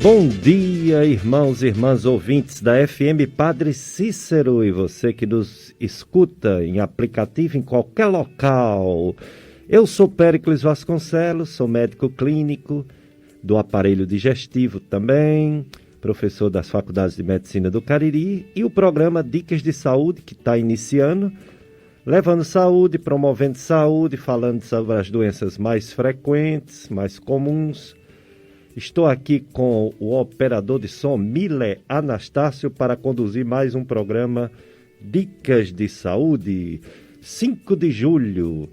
Bom dia, irmãos e irmãs ouvintes da FM Padre Cícero e você que nos escuta em aplicativo em qualquer local. Eu sou Péricles Vasconcelos, sou médico clínico do aparelho digestivo também, professor das Faculdades de Medicina do Cariri, e o programa Dicas de Saúde, que está iniciando, levando saúde, promovendo saúde, falando sobre as doenças mais frequentes, mais comuns. Estou aqui com o operador de som Miller Anastácio para conduzir mais um programa Dicas de Saúde. 5 de julho,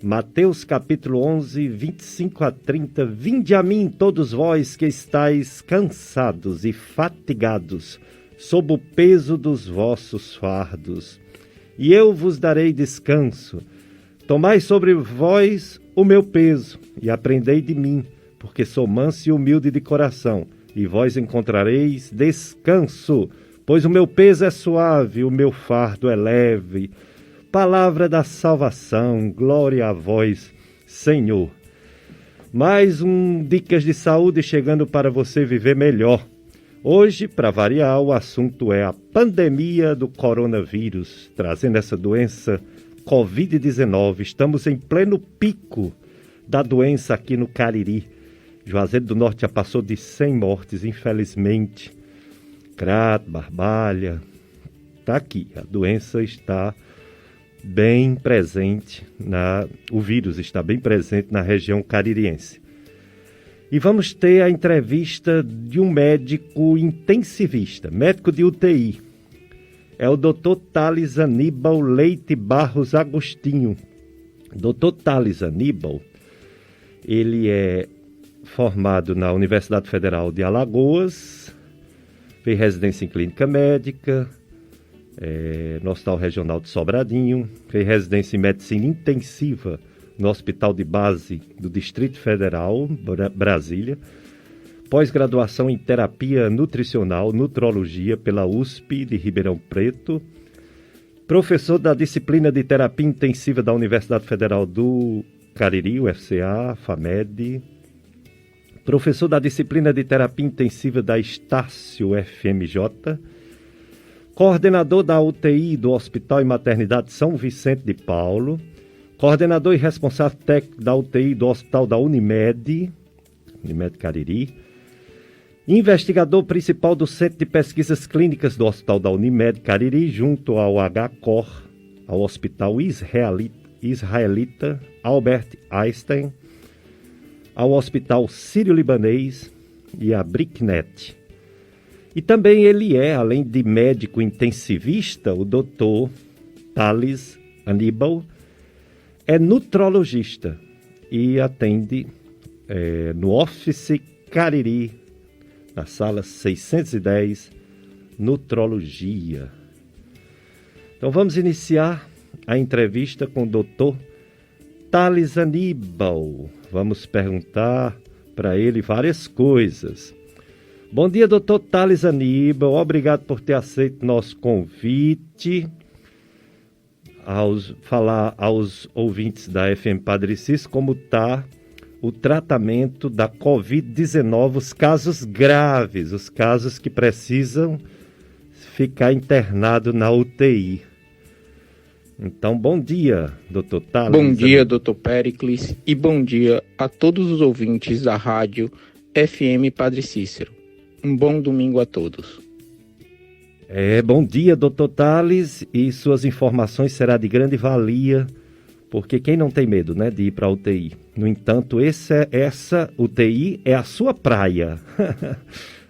Mateus capítulo 11, 25 a 30. Vinde a mim todos vós que estáis cansados e fatigados, sob o peso dos vossos fardos, e eu vos darei descanso. Tomai sobre vós o meu peso e aprendei de mim, porque sou manso e humilde de coração, e vós encontrareis descanso, pois o meu peso é suave, o meu fardo é leve. Palavra da salvação, glória a vós, Senhor. Mais um Dicas de Saúde chegando para você viver melhor. Hoje, para variar, o assunto é a pandemia do coronavírus, trazendo essa doença Covid-19. Estamos em pleno pico da doença aqui no Cariri. Juazeiro do Norte já passou de 100 mortes, infelizmente. Crato, Barbalha, está aqui. A doença está bem presente, o vírus está bem presente na região caririense. E vamos ter a entrevista de um médico intensivista, médico de UTI. É o Dr. Thales Aníbal Leite Barros Agostinho. Dr. Thales Aníbal, ele é formado na Universidade Federal de Alagoas, fez residência em clínica médica, no Hospital Regional de Sobradinho, fez residência em medicina intensiva no Hospital de Base do Distrito Federal, Brasília, pós-graduação em terapia nutricional, nutrologia pela USP de Ribeirão Preto, professor da disciplina de terapia intensiva da Universidade Federal do Cariri, UFCA, FAMED, professor da disciplina de terapia intensiva da Estácio FMJ, coordenador da UTI do Hospital e Maternidade São Vicente de Paulo, coordenador e responsável técnico da UTI do Hospital da Unimed Cariri, investigador principal do Centro de Pesquisas Clínicas do Hospital da Unimed Cariri, junto ao HCOR, ao Hospital Israelita Albert Einstein, ao Hospital Sírio-Libanês e à BRICNET. E também ele é, além de médico intensivista, o Dr. Thales Aníbal, é nutrologista e atende no Office Cariri, na sala 610, Nutrologia. Então vamos iniciar a entrevista com o Dr. Thales Aníbal. Vamos perguntar para ele várias coisas. Bom dia, Dr. Thales Aníbal. Obrigado por ter aceito nosso convite. Falar aos ouvintes da FM Padre Cícero como está o tratamento da Covid-19, os casos graves, os casos que precisam ficar internado na UTI. Então, bom dia, Dr. Thales. Bom dia, Dr. Péricles, e bom dia a todos os ouvintes da rádio FM Padre Cícero. Um bom domingo a todos. Bom dia, Dr. Thales, e suas informações serão de grande valia, porque quem não tem medo, né, de ir para a UTI? No entanto, essa UTI é a sua praia.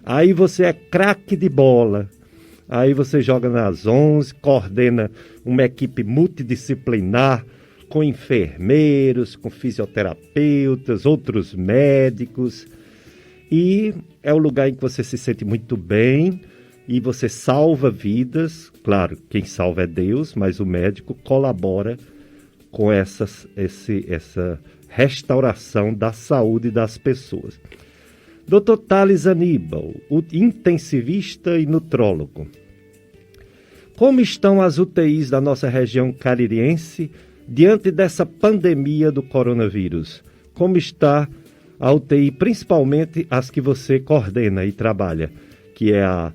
Aí você é craque de bola. Aí você joga nas 11, coordena uma equipe multidisciplinar com enfermeiros, com fisioterapeutas, outros médicos. E é o lugar em que você se sente muito bem e você salva vidas. Claro, quem salva é Deus, mas o médico colabora com essa restauração da saúde das pessoas. Dr. Thales Aníbal, o intensivista e nutrólogo. Como estão as UTIs da nossa região caririense diante dessa pandemia do coronavírus? Como está a UTI, principalmente as que você coordena e trabalha, que é a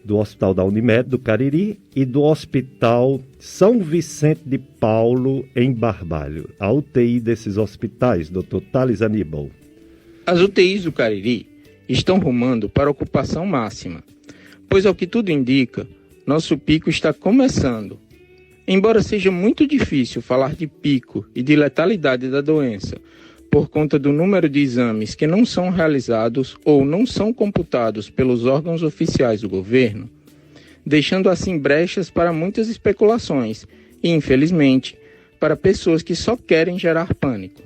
do Hospital da Unimed, do Cariri, e do Hospital São Vicente de Paulo, em Barbalho. A UTI desses hospitais, Dr. Thales Aníbal. As UTIs do Cariri estão rumando para a ocupação máxima, pois, ao que tudo indica, nosso pico está começando. Embora seja muito difícil falar de pico e de letalidade da doença, por conta do número de exames que não são realizados ou não são computados pelos órgãos oficiais do governo, deixando assim brechas para muitas especulações e, infelizmente, para pessoas que só querem gerar pânico.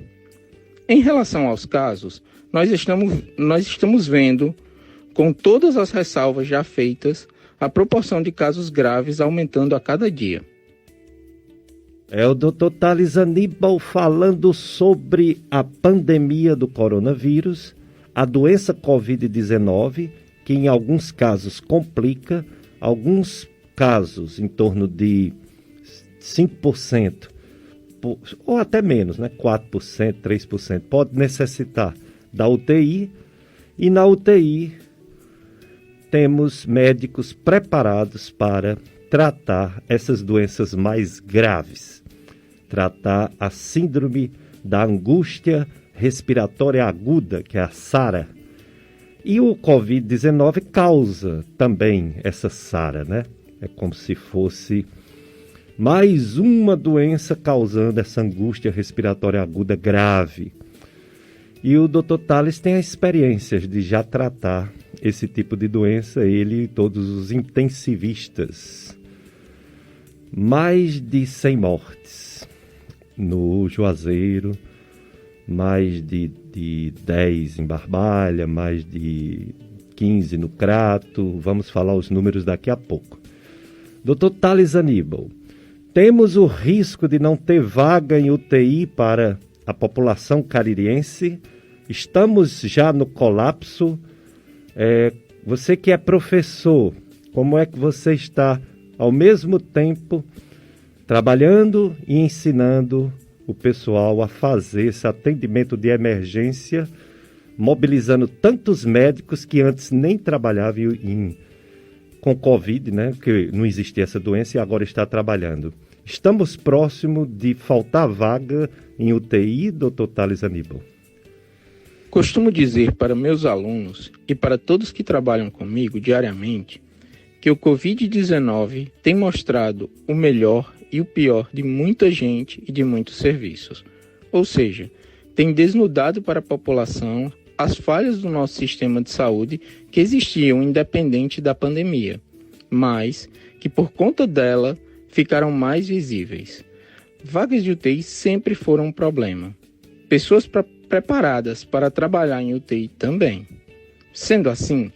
Em relação aos casos, nós estamos vendo, com todas as ressalvas já feitas, a proporção de casos graves aumentando a cada dia. É o Dr. Thales Aníbal falando sobre a pandemia do coronavírus, a doença Covid-19, que em alguns casos complica, alguns casos em torno de 5%, ou até menos, né? 4%, 3%, pode necessitar da UTI, e na UTI temos médicos preparados para tratar essas doenças mais graves. Tratar a síndrome da angústia respiratória aguda, que é a SARA. E o Covid-19 causa também essa SARA, né? É como se fosse mais uma doença causando essa angústia respiratória aguda grave. E o Dr. Thales tem a experiência de já tratar esse tipo de doença, ele e todos os intensivistas. Mais de 100 mortes no Juazeiro, mais de 10 em Barbalha, mais de 15 no Crato. Vamos falar os números daqui a pouco. Dr. Thales Aníbal, temos o risco de não ter vaga em UTI para a população caririense? Estamos já no colapso? Você que é professor, como é que você está ao mesmo tempo trabalhando e ensinando o pessoal a fazer esse atendimento de emergência, mobilizando tantos médicos que antes nem trabalhavam com Covid, né? Porque não existia essa doença e agora está trabalhando. Estamos próximos de faltar vaga em UTI, Dr. Thales Aníbal? Costumo dizer para meus alunos e para todos que trabalham comigo diariamente que o Covid-19 tem mostrado o melhor e o pior de muita gente e de muitos serviços. Ou seja, tem desnudado para a população as falhas do nosso sistema de saúde que existiam independente da pandemia, mas que por conta dela ficaram mais visíveis. Vagas de UTI sempre foram um problema. Pessoas preparadas para trabalhar em UTI também. Sendo assim,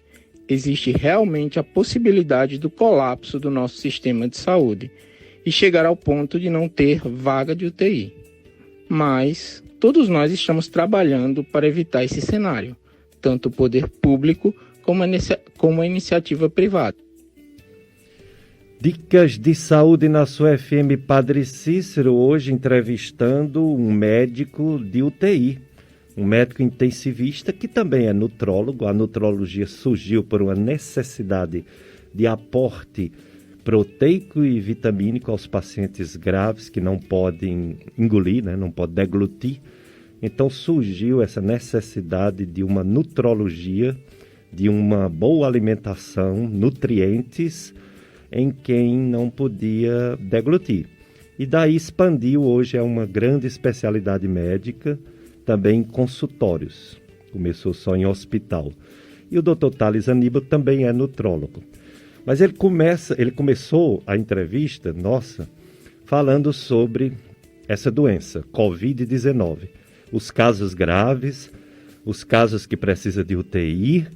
existe realmente a possibilidade do colapso do nosso sistema de saúde e chegar ao ponto de não ter vaga de UTI. Mas todos nós estamos trabalhando para evitar esse cenário, tanto o poder público como a iniciativa privada. Dicas de saúde na sua FM Padre Cícero, hoje entrevistando um médico de UTI, um médico intensivista que também é nutrólogo. A nutrologia surgiu por uma necessidade de aporte proteico e vitamínico aos pacientes graves que não podem engolir, né? Não podem deglutir. Então surgiu essa necessidade de uma nutrologia, de uma boa alimentação, nutrientes em quem não podia deglutir. E daí expandiu, hoje é uma grande especialidade médica, também em consultórios. Começou só em hospital. E o Dr. Thales Aníbal também é nutrólogo. Mas ele começou a entrevista nossa falando sobre essa doença, Covid-19. Os casos graves, os casos que precisam de UTI.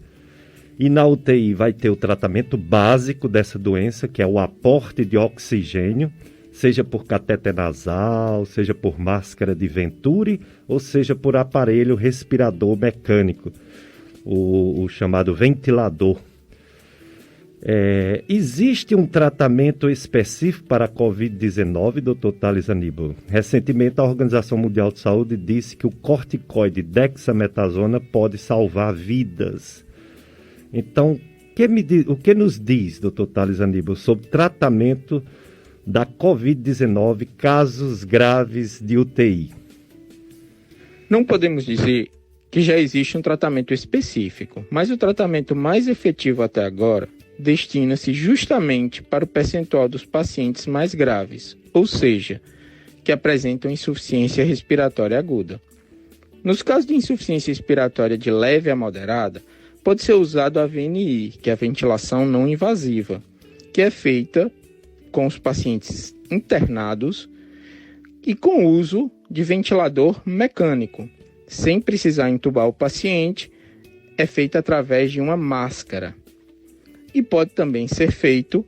E na UTI vai ter o tratamento básico dessa doença, que é o aporte de oxigênio, seja por catéter nasal, seja por máscara de Venturi, ou seja por aparelho respirador mecânico, o chamado ventilador. Existe um tratamento específico para a Covid-19, doutor Thales Aníbal? Recentemente, a Organização Mundial de Saúde disse que o corticoide dexametasona pode salvar vidas. Então, o que nos diz, doutor Thales Aníbal, sobre tratamento da Covid-19, casos graves de UTI? Não podemos dizer que já existe um tratamento específico, mas o tratamento mais efetivo até agora destina-se justamente para o percentual dos pacientes mais graves, ou seja, que apresentam insuficiência respiratória aguda. Nos casos de insuficiência respiratória de leve a moderada, pode ser usado a VNI, que é a ventilação não invasiva, que é feita com os pacientes internados e com o uso de ventilador mecânico, sem precisar entubar o paciente, é feita através de uma máscara. E pode também ser feito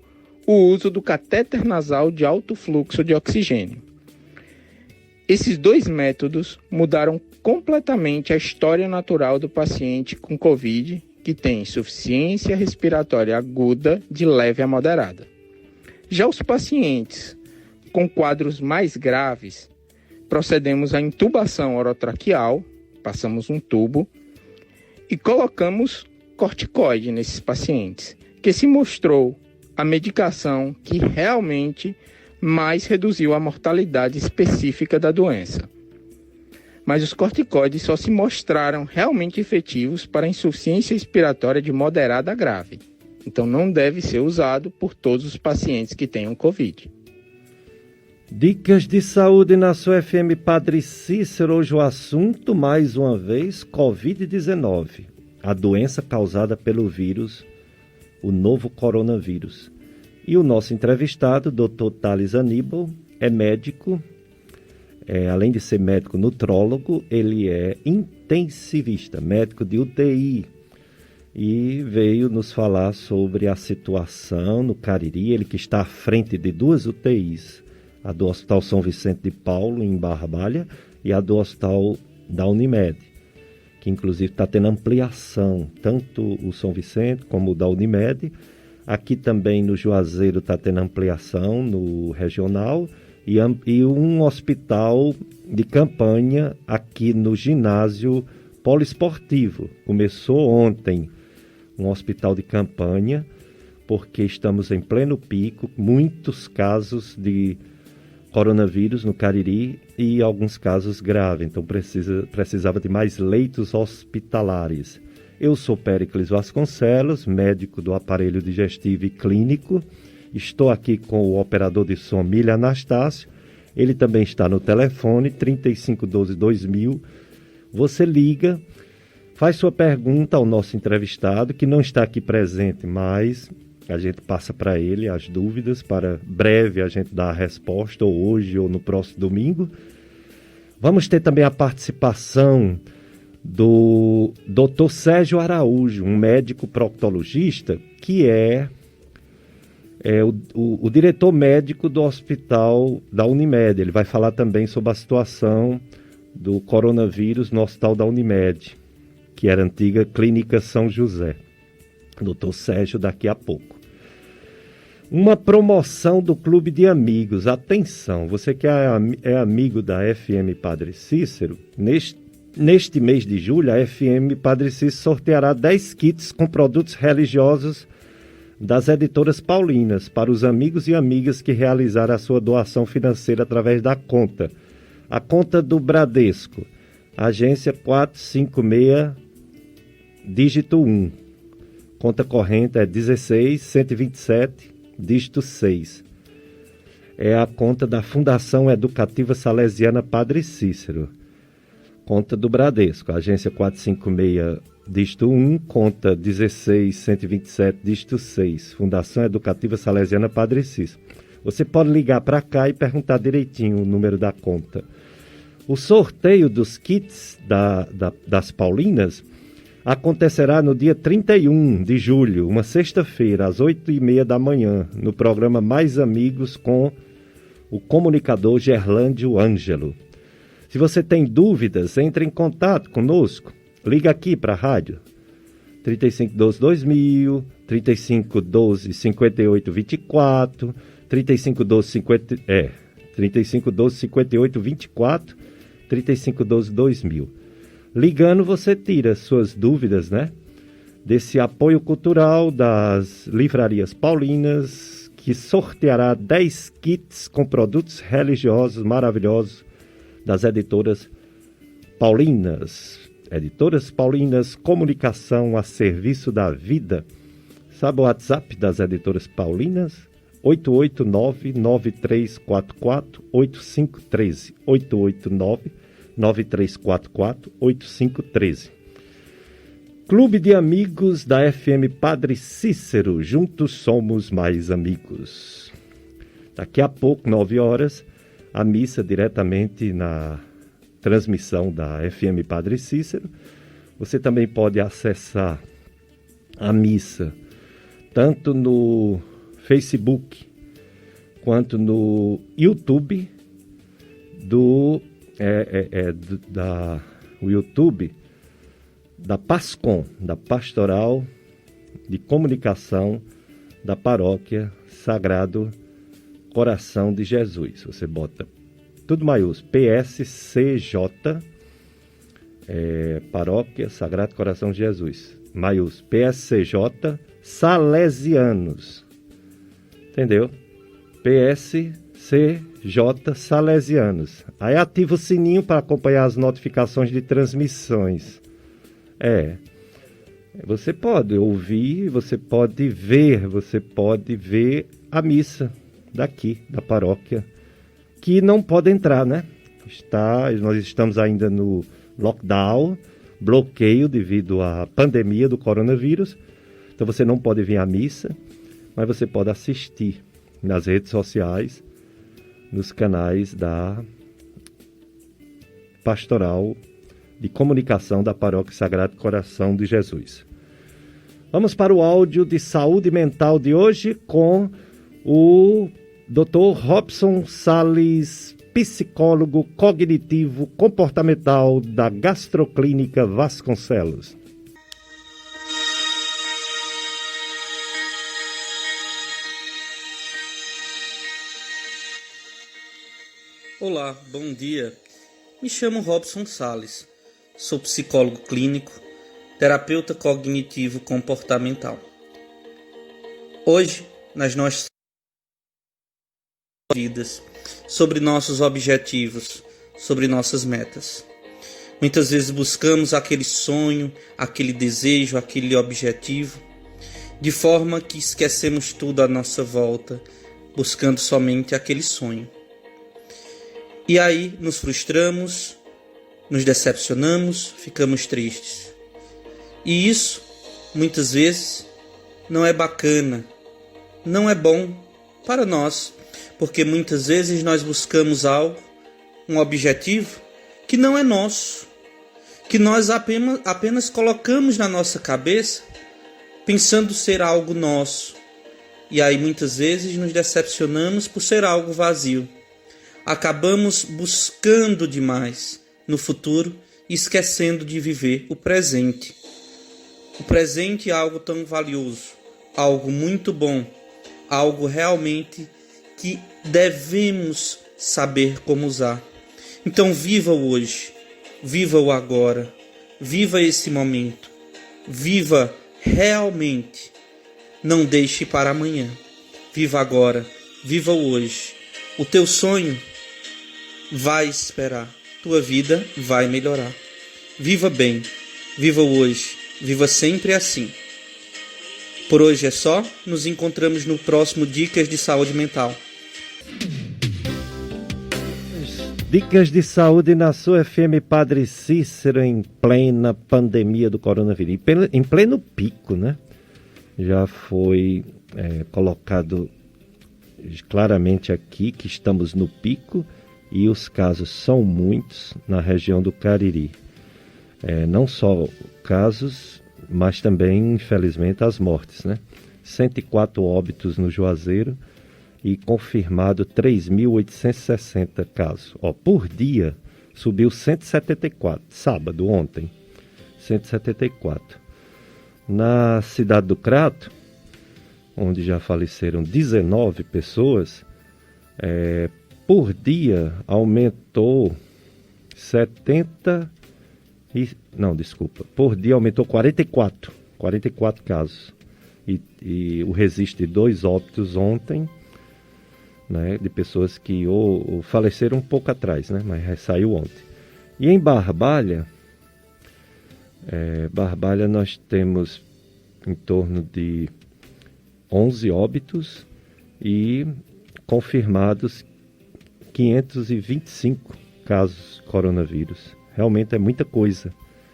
o uso do catéter nasal de alto fluxo de oxigênio. Esses dois métodos mudaram completamente a história natural do paciente com Covid, que tem insuficiência respiratória aguda de leve a moderada. Já os pacientes com quadros mais graves, procedemos à intubação orotraqueal, passamos um tubo e colocamos corticoide nesses pacientes, que se mostrou a medicação que realmente mais reduziu a mortalidade específica da doença. Mas os corticoides só se mostraram realmente efetivos para a insuficiência respiratória de moderada a grave. Então não deve ser usado por todos os pacientes que tenham Covid. Dicas de saúde na sua FM Padre Cícero. Hoje o assunto, mais uma vez, Covid-19. A doença causada pelo vírus, o novo coronavírus. E o nosso entrevistado, Dr. Thales Aníbal, é médico. Além de ser médico nutrólogo, ele é intensivista, médico de UTI. E veio nos falar sobre a situação no Cariri, ele que está à frente de duas UTIs, a do Hospital São Vicente de Paulo, em Barbalha, e a do Hospital da Unimed, que inclusive está tendo ampliação, tanto o São Vicente como o da Unimed. Aqui também no Juazeiro está tendo ampliação no regional, e um hospital de campanha aqui no ginásio poliesportivo. Começou ontem um hospital de campanha, porque estamos em pleno pico, muitos casos de coronavírus no Cariri e alguns casos graves, então precisava de mais leitos hospitalares. Eu sou Péricles Vasconcelos, médico do aparelho digestivo e clínico. Estou aqui com o operador de som Milha Anastácio. Ele também está no telefone 3512-2000. Você liga, faz sua pergunta ao nosso entrevistado, que não está aqui presente, mas a gente passa para ele as dúvidas, para breve a gente dar a resposta, ou hoje ou no próximo domingo. Vamos ter também a participação do Dr. Sérgio Araújo, um médico proctologista, que é o diretor médico do hospital da Unimed. Ele vai falar também sobre a situação do coronavírus no hospital da Unimed, que era a antiga Clínica São José. Doutor Sérgio, daqui a pouco. Uma promoção do Clube de Amigos. Atenção, você que é amigo da FM Padre Cícero, neste mês de julho, a FM Padre Cícero sorteará 10 kits com produtos religiosos das editoras paulinas para os amigos e amigas que realizaram a sua doação financeira através da conta. A conta do Bradesco, agência 456, dígito 1. Conta corrente é 16.127, dígito 6. É a conta da Fundação Educativa Salesiana Padre Cícero. Conta do Bradesco, agência 456, dígito 1, conta 16.127, dígito 6. Fundação Educativa Salesiana Padre Cícero. Você pode ligar para cá e perguntar direitinho o número da conta. O sorteio dos kits das Paulinas acontecerá no dia 31 de julho, uma sexta-feira, às 8h30 da manhã, no programa Mais Amigos com o comunicador Gerlândio Ângelo. Se você tem dúvidas, entre em contato conosco. Liga aqui para a rádio 3512-2000, 3512-5824, 3512-5824, 3512-2000. Ligando, você tira suas dúvidas, né? Desse apoio cultural das livrarias paulinas, que sorteará 10 kits com produtos religiosos maravilhosos das editoras paulinas. Editoras Paulinas, comunicação a serviço da vida. Sabe o WhatsApp das editoras paulinas? 889-9344-8513. 889-9344-8513. Clube de Amigos da FM Padre Cícero. Juntos somos mais amigos. Daqui a pouco, 9 horas, a missa diretamente na transmissão da FM Padre Cícero. Você também pode acessar a missa tanto no Facebook quanto no YouTube o YouTube da PASCOM, da Pastoral de Comunicação da Paróquia Sagrado Coração de Jesus. Você bota tudo maiúsculo, PSCJ, Paróquia Sagrado Coração de Jesus, maiúsculo, PSCJ Salesianos, entendeu? PSCJ Salesianos. Aí ativa o sininho para acompanhar as notificações de transmissões. Você pode ouvir, você pode ver a missa daqui, da paróquia, que não pode entrar, né? Nós estamos ainda no lockdown, bloqueio devido à pandemia do coronavírus. Então você não pode vir à missa, mas você pode assistir nas redes sociais, nos canais da Pastoral de Comunicação da Paróquia Sagrado Coração de Jesus. Vamos para o áudio de saúde mental de hoje com o Dr. Robson Salles, psicólogo cognitivo comportamental da Gastroclínica Vasconcelos. Olá, bom dia. Me chamo Robson Salles. Sou psicólogo clínico, terapeuta cognitivo comportamental. Hoje, nas nossas vidas, sobre nossos objetivos, sobre nossas metas. Muitas vezes buscamos aquele sonho, aquele desejo, aquele objetivo, de forma que esquecemos tudo à nossa volta, buscando somente aquele sonho. E aí nos frustramos, nos decepcionamos, ficamos tristes. E isso, muitas vezes, não é bacana, não é bom para nós, porque muitas vezes nós buscamos algo, um objetivo, que não é nosso, que nós apenas colocamos na nossa cabeça, pensando ser algo nosso. E aí muitas vezes nos decepcionamos por ser algo vazio. Acabamos buscando demais no futuro e esquecendo de viver o presente. O presente é algo tão valioso, algo muito bom, algo realmente que devemos saber como usar. Então viva o hoje, viva o agora, viva esse momento, viva realmente. Não deixe para amanhã. Viva agora, viva o hoje. O teu sonho vai esperar, tua vida vai melhorar. Viva bem, viva o hoje, viva sempre assim. Por hoje é só, nos encontramos no próximo Dicas de Saúde Mental. Dicas de saúde na sua FM Padre Cícero em plena pandemia do coronavírus, em pleno pico, né? Já foi colocado claramente aqui que estamos no pico e os casos são muitos na região do Cariri. Não só casos, mas também, infelizmente, as mortes, né? 104 óbitos no Juazeiro e confirmado 3.860 casos. Por dia subiu 174, sábado, ontem, 174. Na cidade do Crato, onde já faleceram 19 pessoas, por dia aumentou por dia aumentou 44 casos. E o registro de 2 óbitos ontem, né, de pessoas que ou faleceram um pouco atrás, né, mas saiu ontem. E em Barbalha, nós temos em torno de 11 óbitos e confirmados 525 casos coronavírus. Realmente é muita coisa.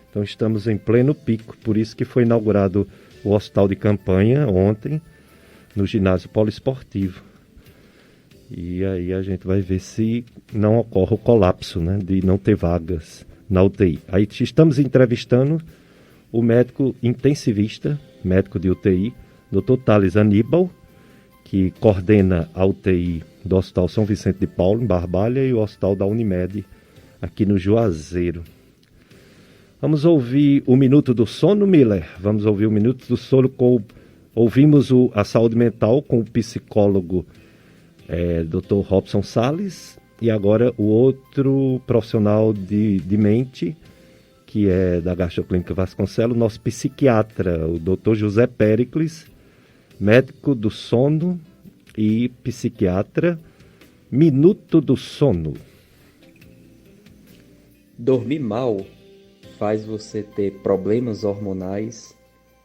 Então estamos em pleno pico, por isso que foi inaugurado o hospital de campanha ontem no ginásio poliesportivo. E aí a gente vai ver se não ocorre o colapso, né, de não ter vagas na UTI. Aí estamos entrevistando o médico intensivista, médico de UTI, Dr. Thales Aníbal, que coordena a UTI do Hospital São Vicente de Paulo, em Barbalha, e o Hospital da Unimed, aqui no Juazeiro. Vamos ouvir o Minuto do Sono, Miller? Vamos ouvir o Minuto do Sono Ouvimos a saúde mental com o psicólogo Dr. Robson Salles, e agora o outro profissional de mente, que é da Gastroclínica Vasconcelos, nosso psiquiatra, o Dr. José Péricles, médico do sono e psiquiatra. Minuto do Sono. Dormir mal faz você ter problemas hormonais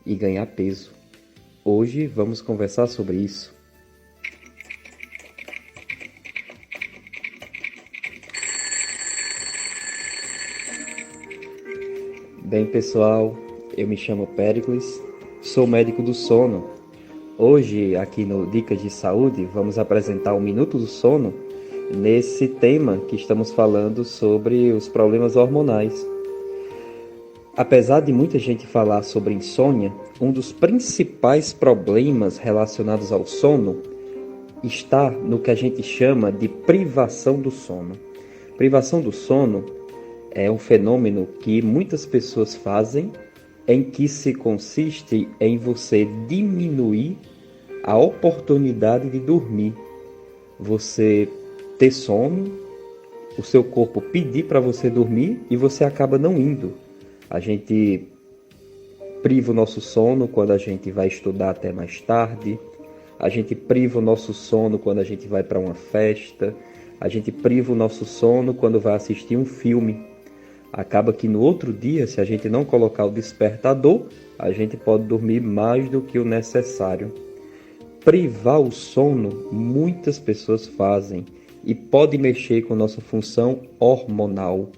e ganhar peso. Hoje vamos conversar sobre isso. Bem, pessoal, eu me chamo Péricles, sou médico do sono. Hoje, aqui no Dicas de Saúde, vamos apresentar o Minuto do Sono nesse tema que estamos falando sobre os problemas hormonais. Apesar de muita gente falar sobre insônia, um dos principais problemas relacionados ao sono está no que a gente chama de privação do sono. Privação do sono é um fenômeno que muitas pessoas fazem, em que se consiste em você diminuir a oportunidade de dormir. Você ter sono, o seu corpo pedir para você dormir e você acaba não indo. A gente priva o nosso sono quando a gente vai estudar até mais tarde, a gente priva o nosso sono quando a gente vai para uma festa, a gente priva o nosso sono quando vai assistir um filme. Acaba que no outro dia, se a gente não colocar o despertador, a gente pode dormir mais do que o necessário. Privar o sono, muitas pessoas fazem e pode mexer com nossa função hormonal.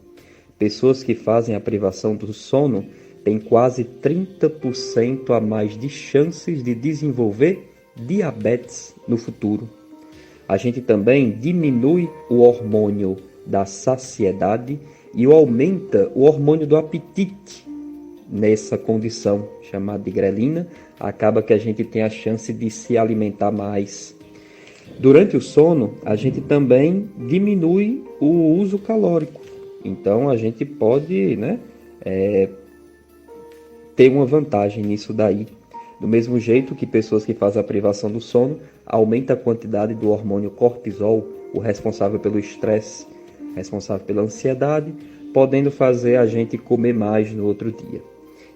Pessoas que fazem a privação do sono têm quase 30% a mais de chances de desenvolver diabetes no futuro. A gente também diminui o hormônio da saciedade e aumenta o hormônio do apetite. Nessa condição chamada de grelina, acaba que a gente tem a chance de se alimentar mais. Durante o sono, a gente também diminui o uso calórico. Então, a gente pode, ter uma vantagem nisso daí. Do mesmo jeito que pessoas que fazem a privação do sono, aumenta a quantidade do hormônio cortisol, o responsável pelo estresse, responsável pela ansiedade, podendo fazer a gente comer mais no outro dia.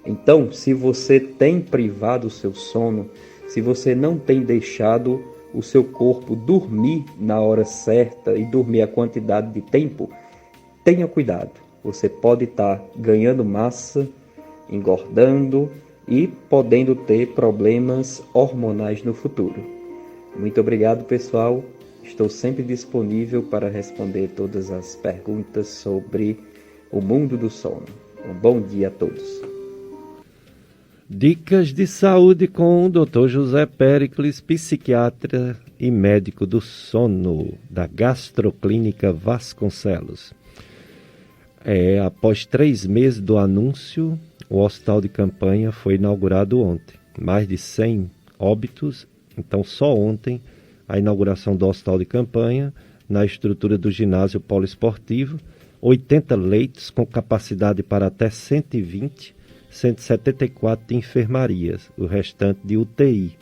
Então, se você tem privado o seu sono, se você não tem deixado o seu corpo dormir na hora certa e dormir a quantidade de tempo, tenha cuidado. Você pode estar ganhando massa, engordando e podendo ter problemas hormonais no futuro. Muito obrigado, pessoal. Estou sempre disponível para responder todas as perguntas sobre o mundo do sono. Um bom dia a todos. Dicas de saúde com o Dr. José Péricles, psiquiatra e médico do sono da Gastroclínica Vasconcelos. Após 3 meses do anúncio, o hospital de campanha foi inaugurado ontem. Mais de 100 óbitos, então só ontem a inauguração do hospital de campanha na estrutura do ginásio poliesportivo, 80 leitos com capacidade para até 120 174 de enfermarias, o restante de UTI.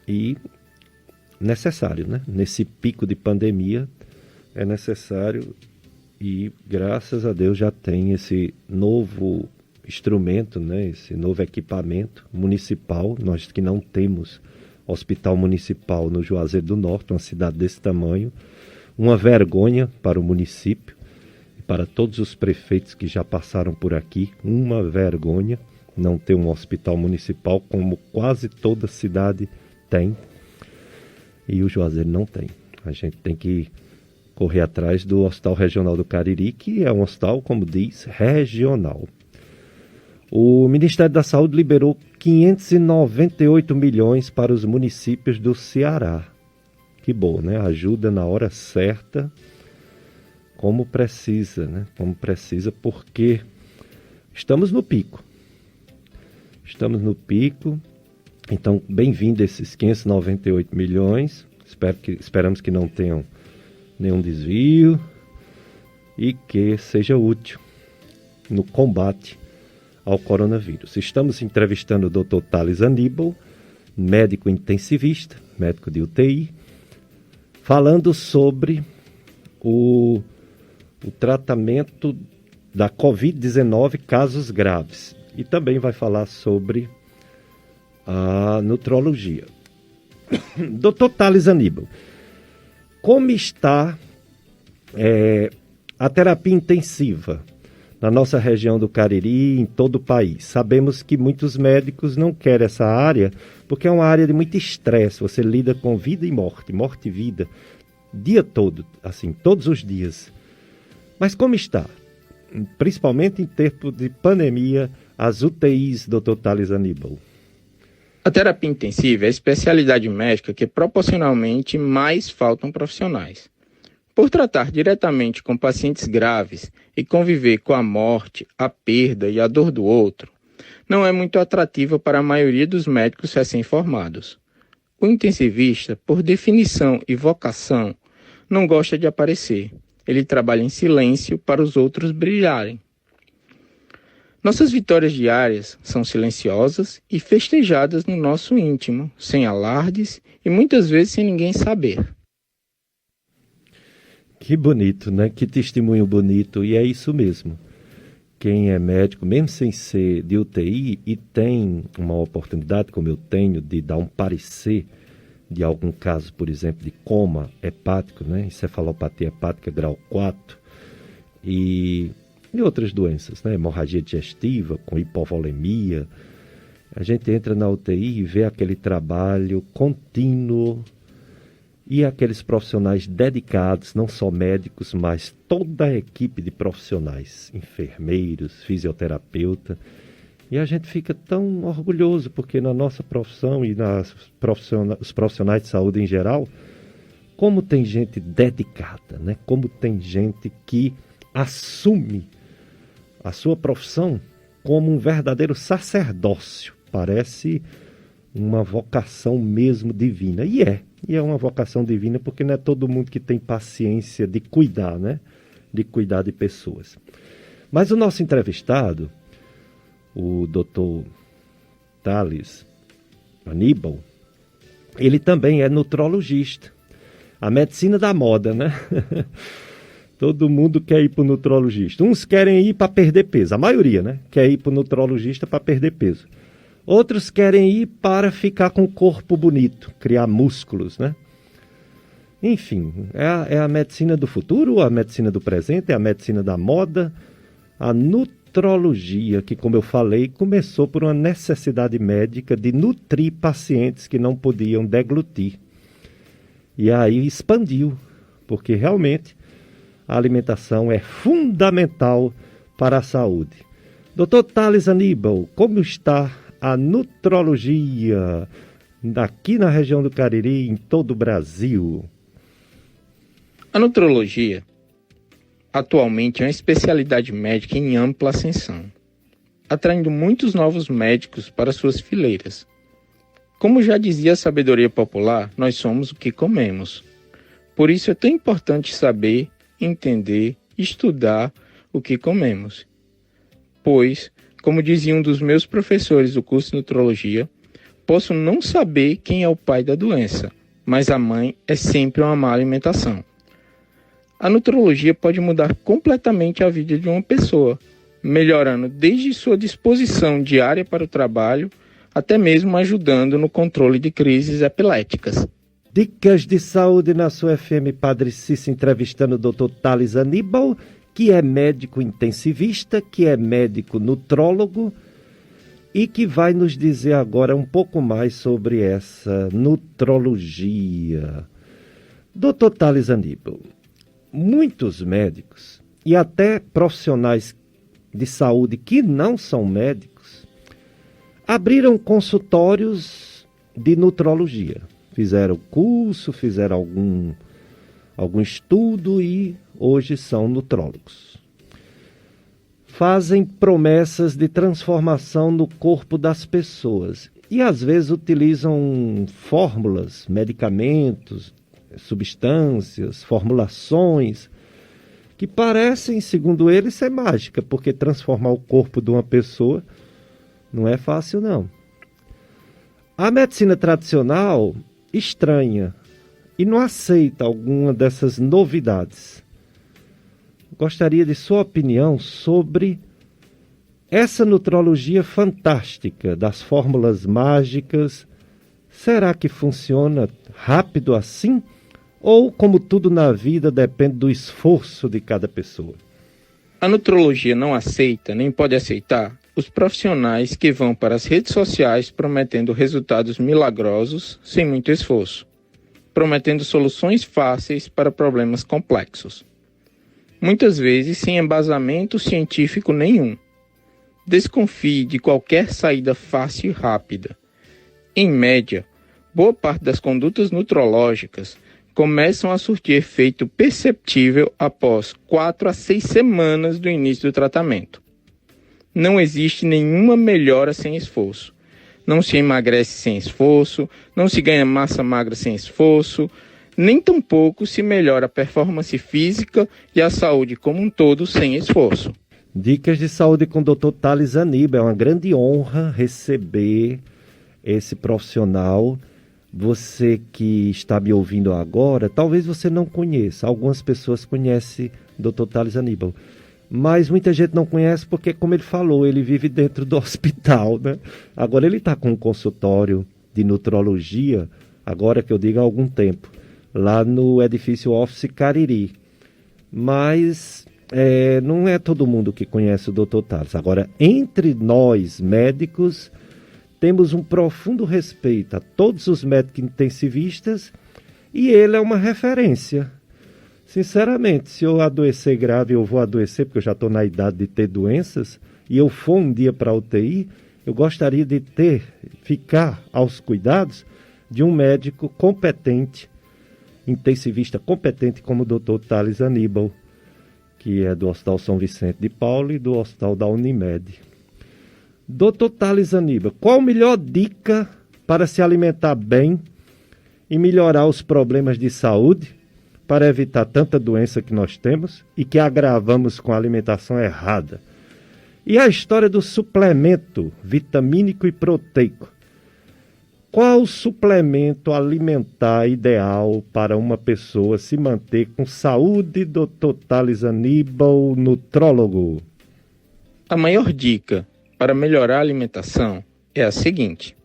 E necessário, né? Nesse pico de pandemia é necessário, e graças a Deus já tem esse novo instrumento, né? Esse novo equipamento municipal. Nós que não temos hospital municipal no Juazeiro do Norte, uma cidade desse tamanho, uma vergonha para o município e para todos os prefeitos que já passaram por aqui, uma vergonha não ter um hospital municipal como quase toda cidade tem, e o Juazeiro não tem. A gente tem que correr atrás do Hospital Regional do Cariri, que é um hospital, como diz, regional. O Ministério da Saúde liberou 598 milhões para os municípios do Ceará. Que bom, né? Ajuda na hora certa, como precisa, né? Como precisa, porque estamos no pico. Então, bem-vindo esses 598 milhões. Esperamos que não tenham nenhum desvio e que seja útil no combate ao coronavírus. Estamos entrevistando o Dr. Thales Aníbal, médico intensivista, médico de UTI, falando sobre o tratamento da Covid-19, casos graves. E também vai falar sobre a nutrologia. Dr. Thales Aníbal, como está a terapia intensiva na nossa região do Cariri e em todo o país? Sabemos que muitos médicos não querem essa área, porque é uma área de muito estresse. Você lida com vida e morte e vida, dia todo, assim, todos os dias. Mas como está? Principalmente em tempo de pandemia, as UTIs, Dr. Thales Aníbal. A terapia intensiva é a especialidade médica que proporcionalmente mais faltam profissionais. Por tratar diretamente com pacientes graves e conviver com a morte, a perda e a dor do outro, não é muito atrativa para a maioria dos médicos recém-formados. O intensivista, por definição e vocação, não gosta de aparecer. Ele trabalha em silêncio para os outros brilharem. Nossas vitórias diárias são silenciosas e festejadas no nosso íntimo, sem alardes e muitas vezes sem ninguém saber. Que bonito, né? Que testemunho bonito. E é isso mesmo. Quem é médico, mesmo sem ser de UTI, e tem uma oportunidade, como eu tenho, de dar um parecer de algum caso, por exemplo, de coma hepático, né? Encefalopatia hepática grau 4 e outras doenças, né? Hemorragia digestiva, com hipovolemia. A gente entra na UTI e vê aquele trabalho contínuo e aqueles profissionais dedicados, não só médicos, mas toda a equipe de profissionais, enfermeiros, fisioterapeuta. E a gente fica tão orgulhoso, porque na nossa profissão e os profissionais de saúde em geral, como tem gente dedicada, né? Como tem gente que assume a sua profissão como um verdadeiro sacerdócio. Parece uma vocação mesmo divina. E é uma vocação divina, porque não é todo mundo que tem paciência de cuidar, né? De cuidar de pessoas. Mas o nosso entrevistado, o Dr. Thales Aníbal, ele também é nutrologista. A medicina da moda, né? Todo mundo quer ir para o nutrologista. Uns querem ir para perder peso, a maioria, né? Quer ir para o nutrologista para perder peso. Outros querem ir para ficar com o corpo bonito, criar músculos, né? Enfim, é a medicina do futuro, a medicina do presente, é a medicina da moda, a nutrologia, que, como eu falei, começou por uma necessidade médica de nutrir pacientes que não podiam deglutir. E aí expandiu, porque realmente a alimentação é fundamental para a saúde. Dr. Thales Aníbal, como está a nutrologia aqui na região do Cariri, em todo o Brasil? A nutrologia atualmente é uma especialidade médica em ampla ascensão, atraindo muitos novos médicos para suas fileiras. Como já dizia a sabedoria popular, nós somos o que comemos. Por isso é tão importante saber, entender, estudar o que comemos pois, como dizia um dos meus professores do curso de nutrologia, posso não saber quem é o pai da doença, mas a mãe é sempre uma má alimentação. A nutrologia pode mudar completamente a vida de uma pessoa, melhorando desde sua disposição diária para o trabalho, até mesmo ajudando no controle de crises epiléticas. Dicas de saúde na sua FM Padre Cícero, entrevistando o Dr. Thales Aníbal, que é médico intensivista, que é médico nutrólogo e que vai nos dizer agora um pouco mais sobre essa nutrologia. Dr. Thales Aníbal, muitos médicos e até profissionais de saúde que não são médicos abriram consultórios de nutrologia. Fizeram curso, fizeram algum estudo e hoje são nutrólogos. Fazem promessas de transformação no corpo das pessoas e às vezes utilizam fórmulas, medicamentos, substâncias, formulações que parecem, segundo eles, ser mágica, porque transformar o corpo de uma pessoa não é fácil, não. A medicina tradicional estranha e não aceita alguma dessas novidades. Gostaria de sua opinião sobre essa nutrologia fantástica das fórmulas mágicas. Será que funciona rápido assim? Ou, como tudo na vida, depende do esforço de cada pessoa? A nutrologia não aceita, nem pode aceitar, os profissionais que vão para as redes sociais prometendo resultados milagrosos sem muito esforço, prometendo soluções fáceis para problemas complexos. Muitas vezes sem embasamento científico nenhum. Desconfie de qualquer saída fácil e rápida. Em média, boa parte das condutas nutrológicas começam a surtir efeito perceptível após 4 a 6 semanas do início do tratamento. Não existe nenhuma melhora sem esforço. Não se emagrece sem esforço, não se ganha massa magra sem esforço, nem tampouco se melhora a performance física e a saúde como um todo sem esforço. Dicas de saúde com o Dr. Thales Aníbal. É uma grande honra receber esse profissional. Você que está me ouvindo agora, talvez você não conheça. Algumas pessoas conhecem o Dr. Thales Aníbal. Mas muita gente não conhece porque, como ele falou, ele vive dentro do hospital, né? Agora ele está com um consultório de nutrologia, agora que eu digo há algum tempo, lá no edifício Office Cariri. Mas não é todo mundo que conhece o Dr. Thales. Agora, entre nós médicos, temos um profundo respeito a todos os médicos intensivistas e ele é uma referência. Sinceramente, se eu adoecer grave, eu vou adoecer, porque eu já estou na idade de ter doenças, e eu for um dia para a UTI, eu gostaria de ficar aos cuidados de um médico competente, intensivista competente como o Dr. Thales Aníbal, que é do Hospital São Vicente de Paulo e do Hospital da Unimed. Dr. Thales Aníbal, qual a melhor dica para se alimentar bem e melhorar os problemas de saúde, para evitar tanta doença que nós temos e que agravamos com a alimentação errada? E a história do suplemento vitamínico e proteico. Qual o suplemento alimentar ideal para uma pessoa se manter com saúde, Dr. Thales Aníbal, nutrólogo? A maior dica para melhorar a alimentação é a seguinte: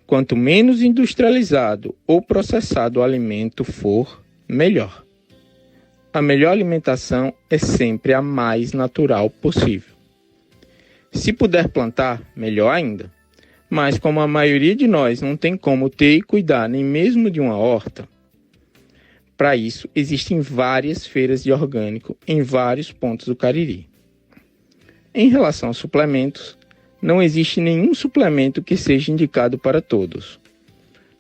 quanto menos industrializado ou processado o alimento for, melhor. A melhor alimentação é sempre a mais natural possível. Se puder plantar, melhor ainda. Mas como a maioria de nós não tem como ter e cuidar nem mesmo de uma horta, para isso existem várias feiras de orgânico em vários pontos do Cariri. Em relação aos suplementos, não existe nenhum suplemento que seja indicado para todos.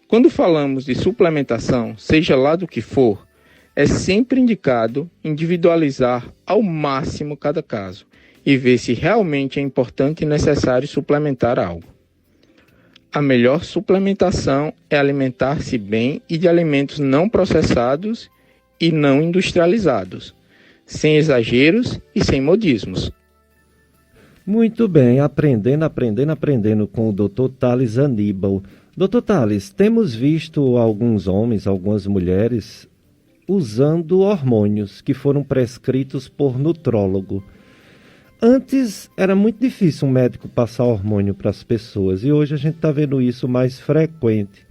Quando falamos de suplementação, seja lá do que for, é sempre indicado individualizar ao máximo cada caso e ver se realmente é importante e necessário suplementar algo. A melhor suplementação é alimentar-se bem e de alimentos não processados e não industrializados, sem exageros e sem modismos. Muito bem, aprendendo com o Dr. Thales Aníbal. Dr. Thales, temos visto alguns homens, algumas mulheres usando hormônios que foram prescritos por nutrólogo. Antes era muito difícil um médico passar hormônio para as pessoas e hoje a gente está vendo isso mais frequente.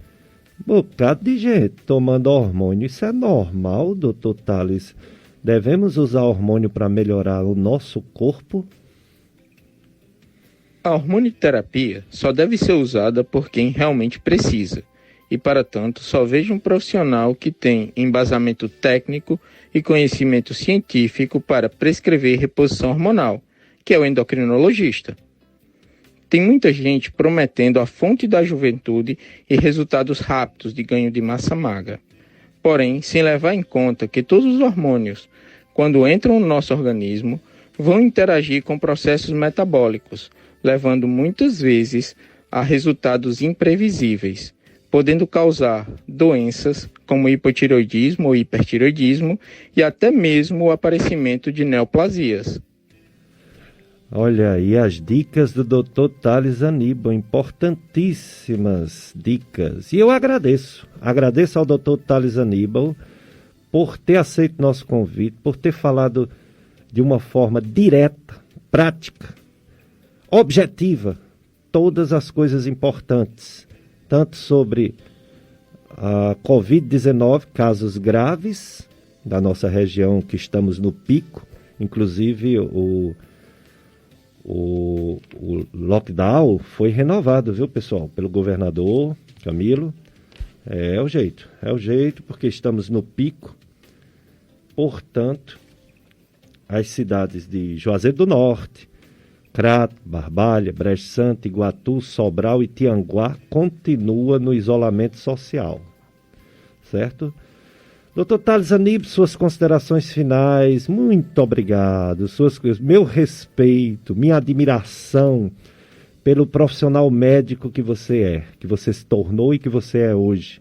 Um bocado de gente tomando hormônio, isso é normal, doutor Thales? Devemos usar hormônio para melhorar o nosso corpo? A hormonioterapia só deve ser usada por quem realmente precisa e, para tanto, só veja um profissional que tem embasamento técnico e conhecimento científico para prescrever reposição hormonal, que é o endocrinologista. Tem muita gente prometendo a fonte da juventude e resultados rápidos de ganho de massa magra. Porém, sem levar em conta que todos os hormônios, quando entram no nosso organismo, vão interagir com processos metabólicos, levando muitas vezes a resultados imprevisíveis, podendo causar doenças como hipotireoidismo ou hipertireoidismo e até mesmo o aparecimento de neoplasias. Olha aí as dicas do Dr. Thales Aníbal, importantíssimas dicas. E eu agradeço ao Dr. Thales Aníbal por ter aceito nosso convite, por ter falado de uma forma direta, prática, objetiva, todas as coisas importantes, tanto sobre a Covid-19, casos graves da nossa região que estamos no pico, inclusive o lockdown foi renovado, viu, pessoal, pelo governador Camilo. É o jeito, porque estamos no pico. Portanto, as cidades de Juazeiro do Norte, Crato, Barbalha, Brejo Santo, Iguatu, Sobral e Tianguá continuam no isolamento social, certo? Dr. Thales Aníbal, suas considerações finais, muito obrigado, meu respeito, minha admiração pelo profissional médico que você se tornou e que você é hoje.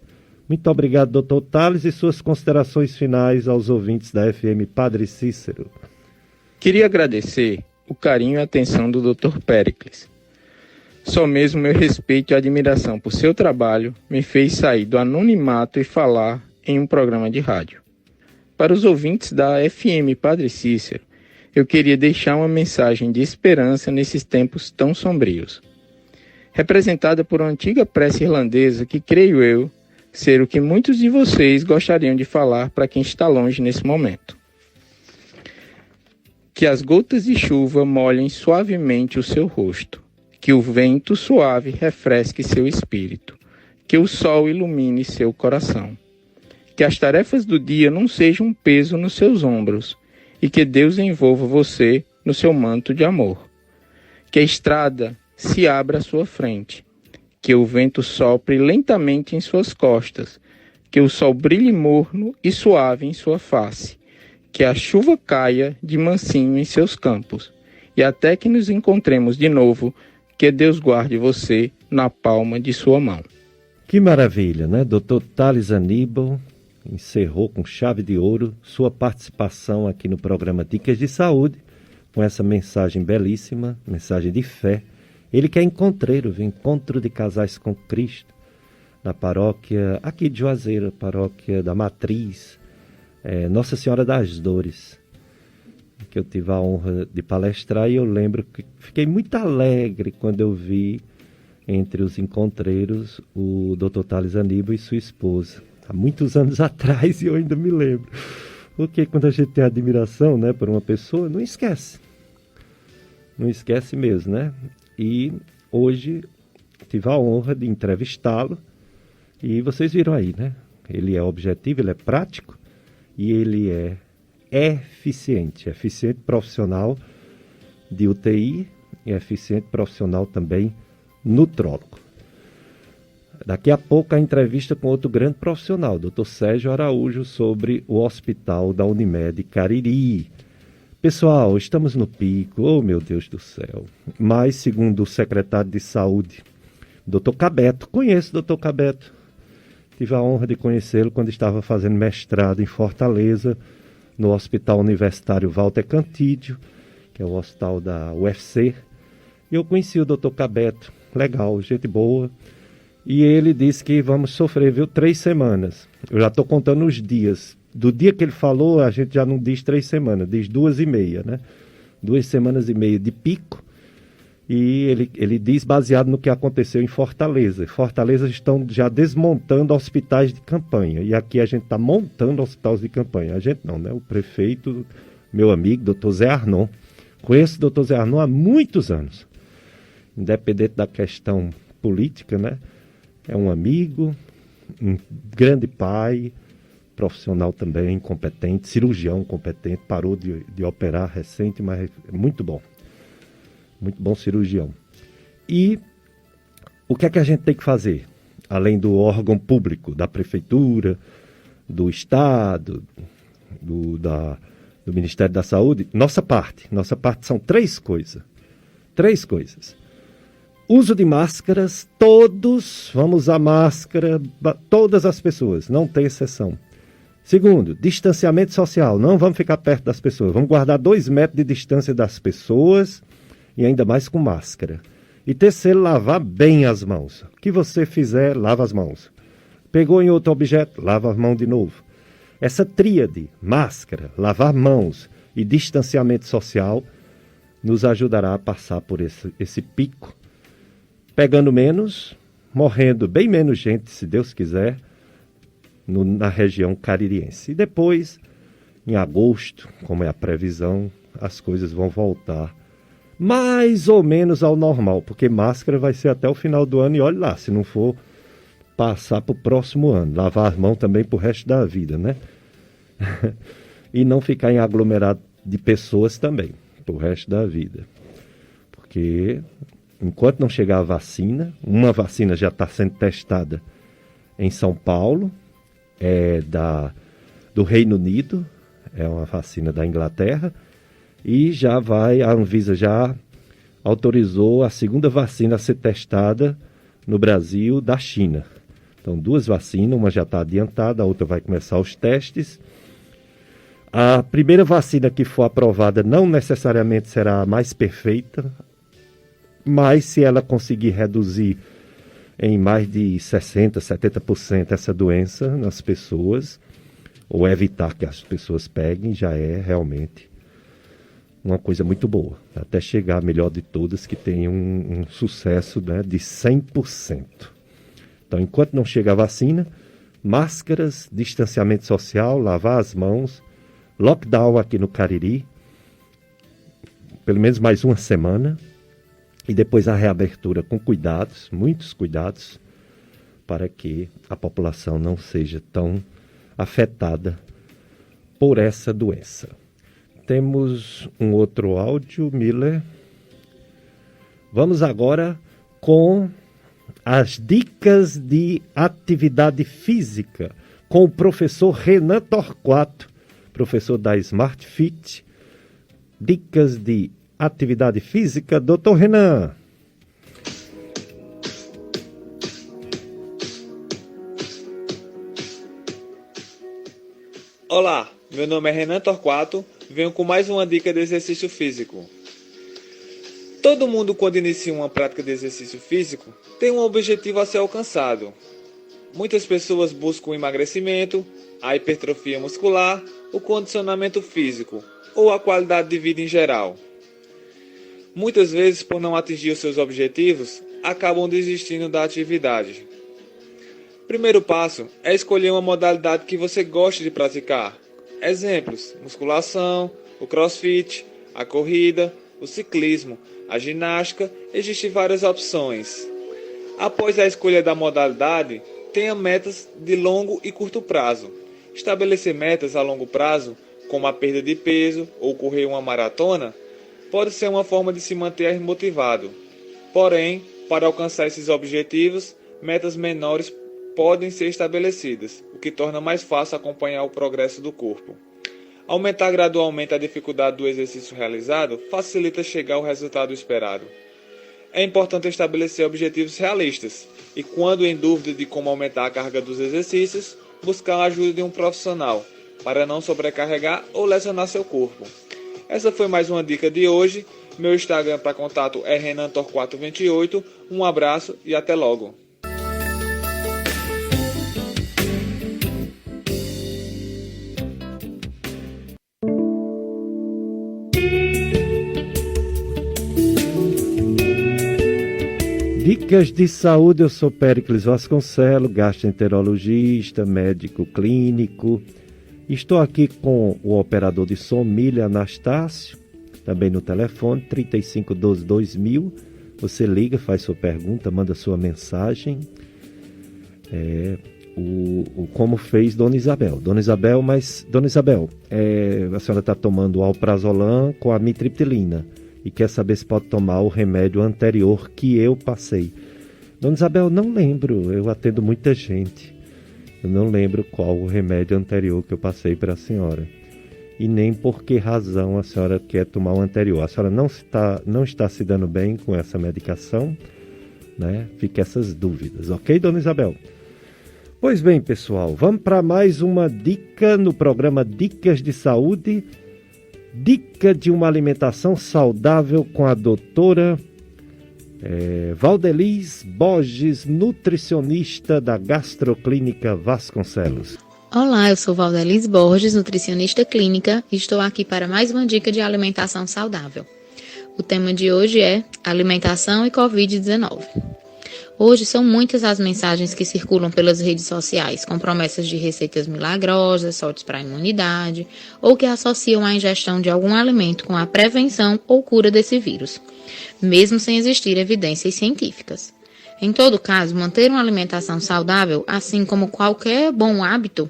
Muito obrigado, Dr. Thales, e suas considerações finais aos ouvintes da FM Padre Cícero. Queria agradecer o carinho e a atenção do Dr. Péricles. Só mesmo meu respeito e admiração por seu trabalho me fez sair do anonimato e falar em um programa de rádio. Para os ouvintes da FM Padre Cícero, eu queria deixar uma mensagem de esperança nesses tempos tão sombrios. Representada por uma antiga prece irlandesa que, creio eu, ser o que muitos de vocês gostariam de falar para quem está longe nesse momento. Que as gotas de chuva molhem suavemente o seu rosto, que o vento suave refresque seu espírito, que o sol ilumine seu coração. Que as tarefas do dia não sejam um peso nos seus ombros e que Deus envolva você no seu manto de amor. Que a estrada se abra à sua frente, que o vento sopre lentamente em suas costas, que o sol brilhe morno e suave em sua face, que a chuva caia de mansinho em seus campos e até que nos encontremos de novo, que Deus guarde você na palma de sua mão. Que maravilha, né? Dr. Thales Aníbal encerrou com chave de ouro sua participação aqui no programa Dicas de Saúde, com essa mensagem belíssima, mensagem de fé. Ele que é encontreiro, encontro de casais com Cristo, na paróquia aqui de Juazeiro, paróquia da Matriz, Nossa Senhora das Dores, que eu tive a honra de palestrar, e eu lembro que fiquei muito alegre quando eu vi entre os encontreiros o Dr. Thales Aníbal e sua esposa. Há muitos anos atrás, e eu ainda me lembro. Porque quando a gente tem admiração, né, por uma pessoa, não esquece. Não esquece mesmo, né? E hoje tive a honra de entrevistá-lo. E vocês viram aí, né? Ele é objetivo, ele é prático e ele é eficiente profissional de UTI e eficiente profissional também nutrólogo. Daqui a pouco a entrevista com outro grande profissional, Dr. Sérgio Araújo, sobre o Hospital da Unimed Cariri. Pessoal, estamos no pico, oh meu Deus do céu. Mas, segundo o secretário de Saúde, Dr. Cabeto, conheço o Dr. Cabeto, tive a honra de conhecê-lo quando estava fazendo mestrado em Fortaleza, no Hospital Universitário Walter Cantídio, que é o hospital da UFC, E eu conheci o doutor Cabeto, legal, gente boa. E ele disse que vamos sofrer, viu, 3 semanas. Eu já estou contando os dias. Do dia que ele falou, a gente já não diz 3 semanas, diz 2,5, né? 2 semanas e meia de pico. E ele diz baseado no que aconteceu em Fortaleza. Fortaleza estão já desmontando hospitais de campanha. E aqui a gente está montando hospitais de campanha. A gente não, né? O prefeito, meu amigo, doutor Zé Arnon. Conheço o doutor Zé Arnon há muitos anos. Independente da questão política, né? É um amigo, um grande pai, profissional também, competente, cirurgião competente, parou de operar recente, mas é muito bom cirurgião. E o que é que a gente tem que fazer? Além do órgão público, da prefeitura, do Estado, do Ministério da Saúde, nossa parte são 3 coisas. 3 coisas. Uso de máscaras, todos vamos usar máscara, todas as pessoas, não tem exceção. Segundo, distanciamento social, não vamos ficar perto das pessoas, vamos guardar 2 metros de distância das pessoas e ainda mais com máscara. E terceiro, lavar bem as mãos. O que você fizer, lava as mãos. Pegou em outro objeto, lava as mãos de novo. Essa tríade, máscara, lavar mãos e distanciamento social, nos ajudará a passar por esse pico, pegando menos, morrendo bem menos gente, se Deus quiser, na região caririense. E depois, em agosto, como é a previsão, as coisas vão voltar mais ou menos ao normal, porque máscara vai ser até o final do ano e olha lá, se não for passar para o próximo ano, lavar as mãos também para o resto da vida, né? E não ficar em aglomerado de pessoas também, para o resto da vida. Porque enquanto não chegar a vacina, uma vacina já está sendo testada em São Paulo, do Reino Unido, é uma vacina da Inglaterra, e a Anvisa já autorizou a segunda vacina a ser testada no Brasil da China. Então, 2 vacinas, uma já está adiantada, a outra vai começar os testes. A primeira vacina que for aprovada não necessariamente será a mais perfeita, mas se ela conseguir reduzir em mais de 60%, 70% essa doença nas pessoas, ou evitar que as pessoas peguem, já é realmente uma coisa muito boa, até chegar a melhor de todas, que tem um sucesso, né, de 100%. Então, enquanto não chega a vacina, máscaras, distanciamento social, lavar as mãos, lockdown aqui no Cariri, pelo menos mais uma semana, e depois a reabertura com cuidados, muitos cuidados, para que a população não seja tão afetada por essa doença. Temos um outro áudio, Miller. Vamos agora com as dicas de atividade física com o professor Renan Torquato, professor da Smart Fit. Dicas de atividade física, doutor Renan. Olá, meu nome é Renan Torquato, venho com mais uma dica de exercício físico. Todo mundo, quando inicia uma prática de exercício físico, tem um objetivo a ser alcançado. Muitas pessoas buscam o emagrecimento, a hipertrofia muscular, o condicionamento físico ou a qualidade de vida em geral. Muitas vezes, por não atingir os seus objetivos, acabam desistindo da atividade. Primeiro passo é escolher uma modalidade que você goste de praticar. Exemplos: musculação, o crossfit, a corrida, o ciclismo, a ginástica, existem várias opções. Após a escolha da modalidade, tenha metas de longo e curto prazo. Estabelecer metas a longo prazo, como a perda de peso ou correr uma maratona, pode ser uma forma de se manter motivado. Porém, para alcançar esses objetivos, metas menores podem ser estabelecidas, o que torna mais fácil acompanhar o progresso do corpo. Aumentar gradualmente a dificuldade do exercício realizado facilita chegar ao resultado esperado. É importante estabelecer objetivos realistas e, quando em dúvida de como aumentar a carga dos exercícios, buscar a ajuda de um profissional para não sobrecarregar ou lesionar seu corpo. Essa foi mais uma dica de hoje Meu Instagram para contato é renantor428. Um abraço e até logo. Dicas de saúde, eu sou Péricles Vasconcelos, gastroenterologista, médico clínico. Estou aqui com o operador de som, Milha Anastácio, também no telefone, 3512-2000. Você liga, faz sua pergunta, manda sua mensagem. Como fez Dona Isabel. Dona Isabel, a senhora está tomando alprazolam com amitriptilina e quer saber se pode tomar o remédio anterior que eu passei. Dona Isabel, não lembro, eu atendo muita gente. Eu não lembro qual o remédio anterior que eu passei para a senhora. E nem por que razão a senhora quer tomar o anterior. A senhora não está se dando bem com essa medicação, né? Fica essas dúvidas, ok, Dona Isabel? Pois bem, pessoal, vamos para mais uma dica no programa Dicas de Saúde. Dica de uma alimentação saudável com a doutora Valdeliz Borges, nutricionista da Gastroclínica Vasconcelos. Olá, eu sou Valdeliz Borges, nutricionista clínica, e estou aqui para mais uma dica de alimentação saudável. O tema de hoje é alimentação e Covid-19. Hoje são muitas as mensagens que circulam pelas redes sociais, com promessas de receitas milagrosas, sortes para a imunidade, ou que associam a ingestão de algum alimento com a prevenção ou cura desse vírus, mesmo sem existir evidências científicas. Em todo caso, manter uma alimentação saudável, assim como qualquer bom hábito,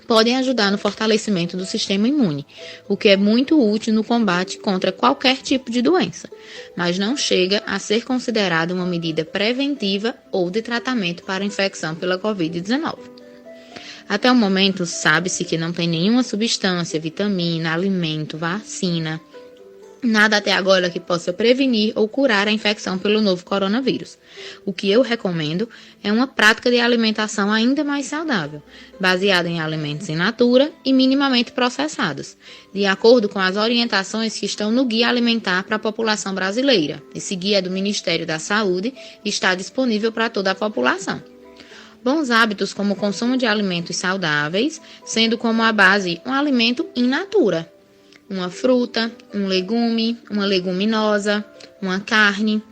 podem ajudar no fortalecimento do sistema imune, o que é muito útil no combate contra qualquer tipo de doença, mas não chega a ser considerada uma medida preventiva ou de tratamento para a infecção pela Covid-19. Até o momento, sabe-se que não tem nenhuma substância, vitamina, alimento, vacina, nada até agora que possa prevenir ou curar a infecção pelo novo coronavírus. O que eu recomendo é uma prática de alimentação ainda mais saudável, baseada em alimentos in natura e minimamente processados, de acordo com as orientações que estão no Guia Alimentar para a População Brasileira. Esse guia é do Ministério da Saúde e está disponível para toda a população. Bons hábitos como o consumo de alimentos saudáveis, sendo como a base um alimento in natura, uma fruta, um legume, uma leguminosa, uma carne,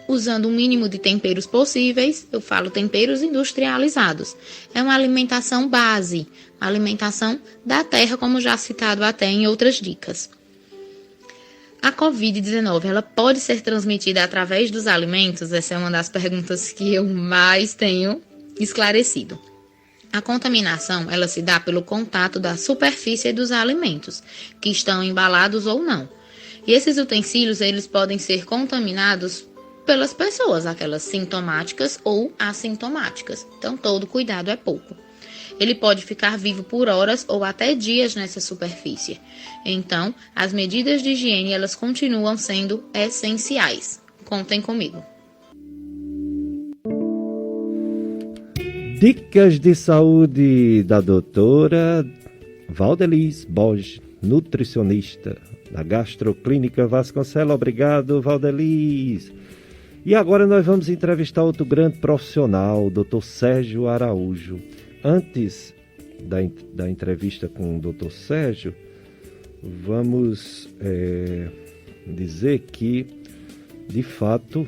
usando o mínimo de temperos possíveis. Eu falo temperos industrializados. É uma alimentação base, uma alimentação da terra, como já citado até em outras dicas. A Covid-19, ela pode ser transmitida através dos alimentos? Essa é uma das perguntas que eu mais tenho esclarecido. A contaminação, ela se dá pelo contato da superfície dos alimentos, que estão embalados ou não. E esses utensílios, eles podem ser contaminados pelas pessoas, aquelas sintomáticas ou assintomáticas. Então, todo cuidado é pouco. Ele pode ficar vivo por horas ou até dias nessa superfície. Então, as medidas de higiene, elas continuam sendo essenciais. Contem comigo. Dicas de saúde da doutora Valdeliz Borges, nutricionista da Gastroclínica Vasconcelos. Obrigado, Valdeliz. E agora nós vamos entrevistar outro grande profissional, o Dr. Sérgio Araújo. Antes da entrevista com o Dr. Sérgio, vamos dizer que, de fato,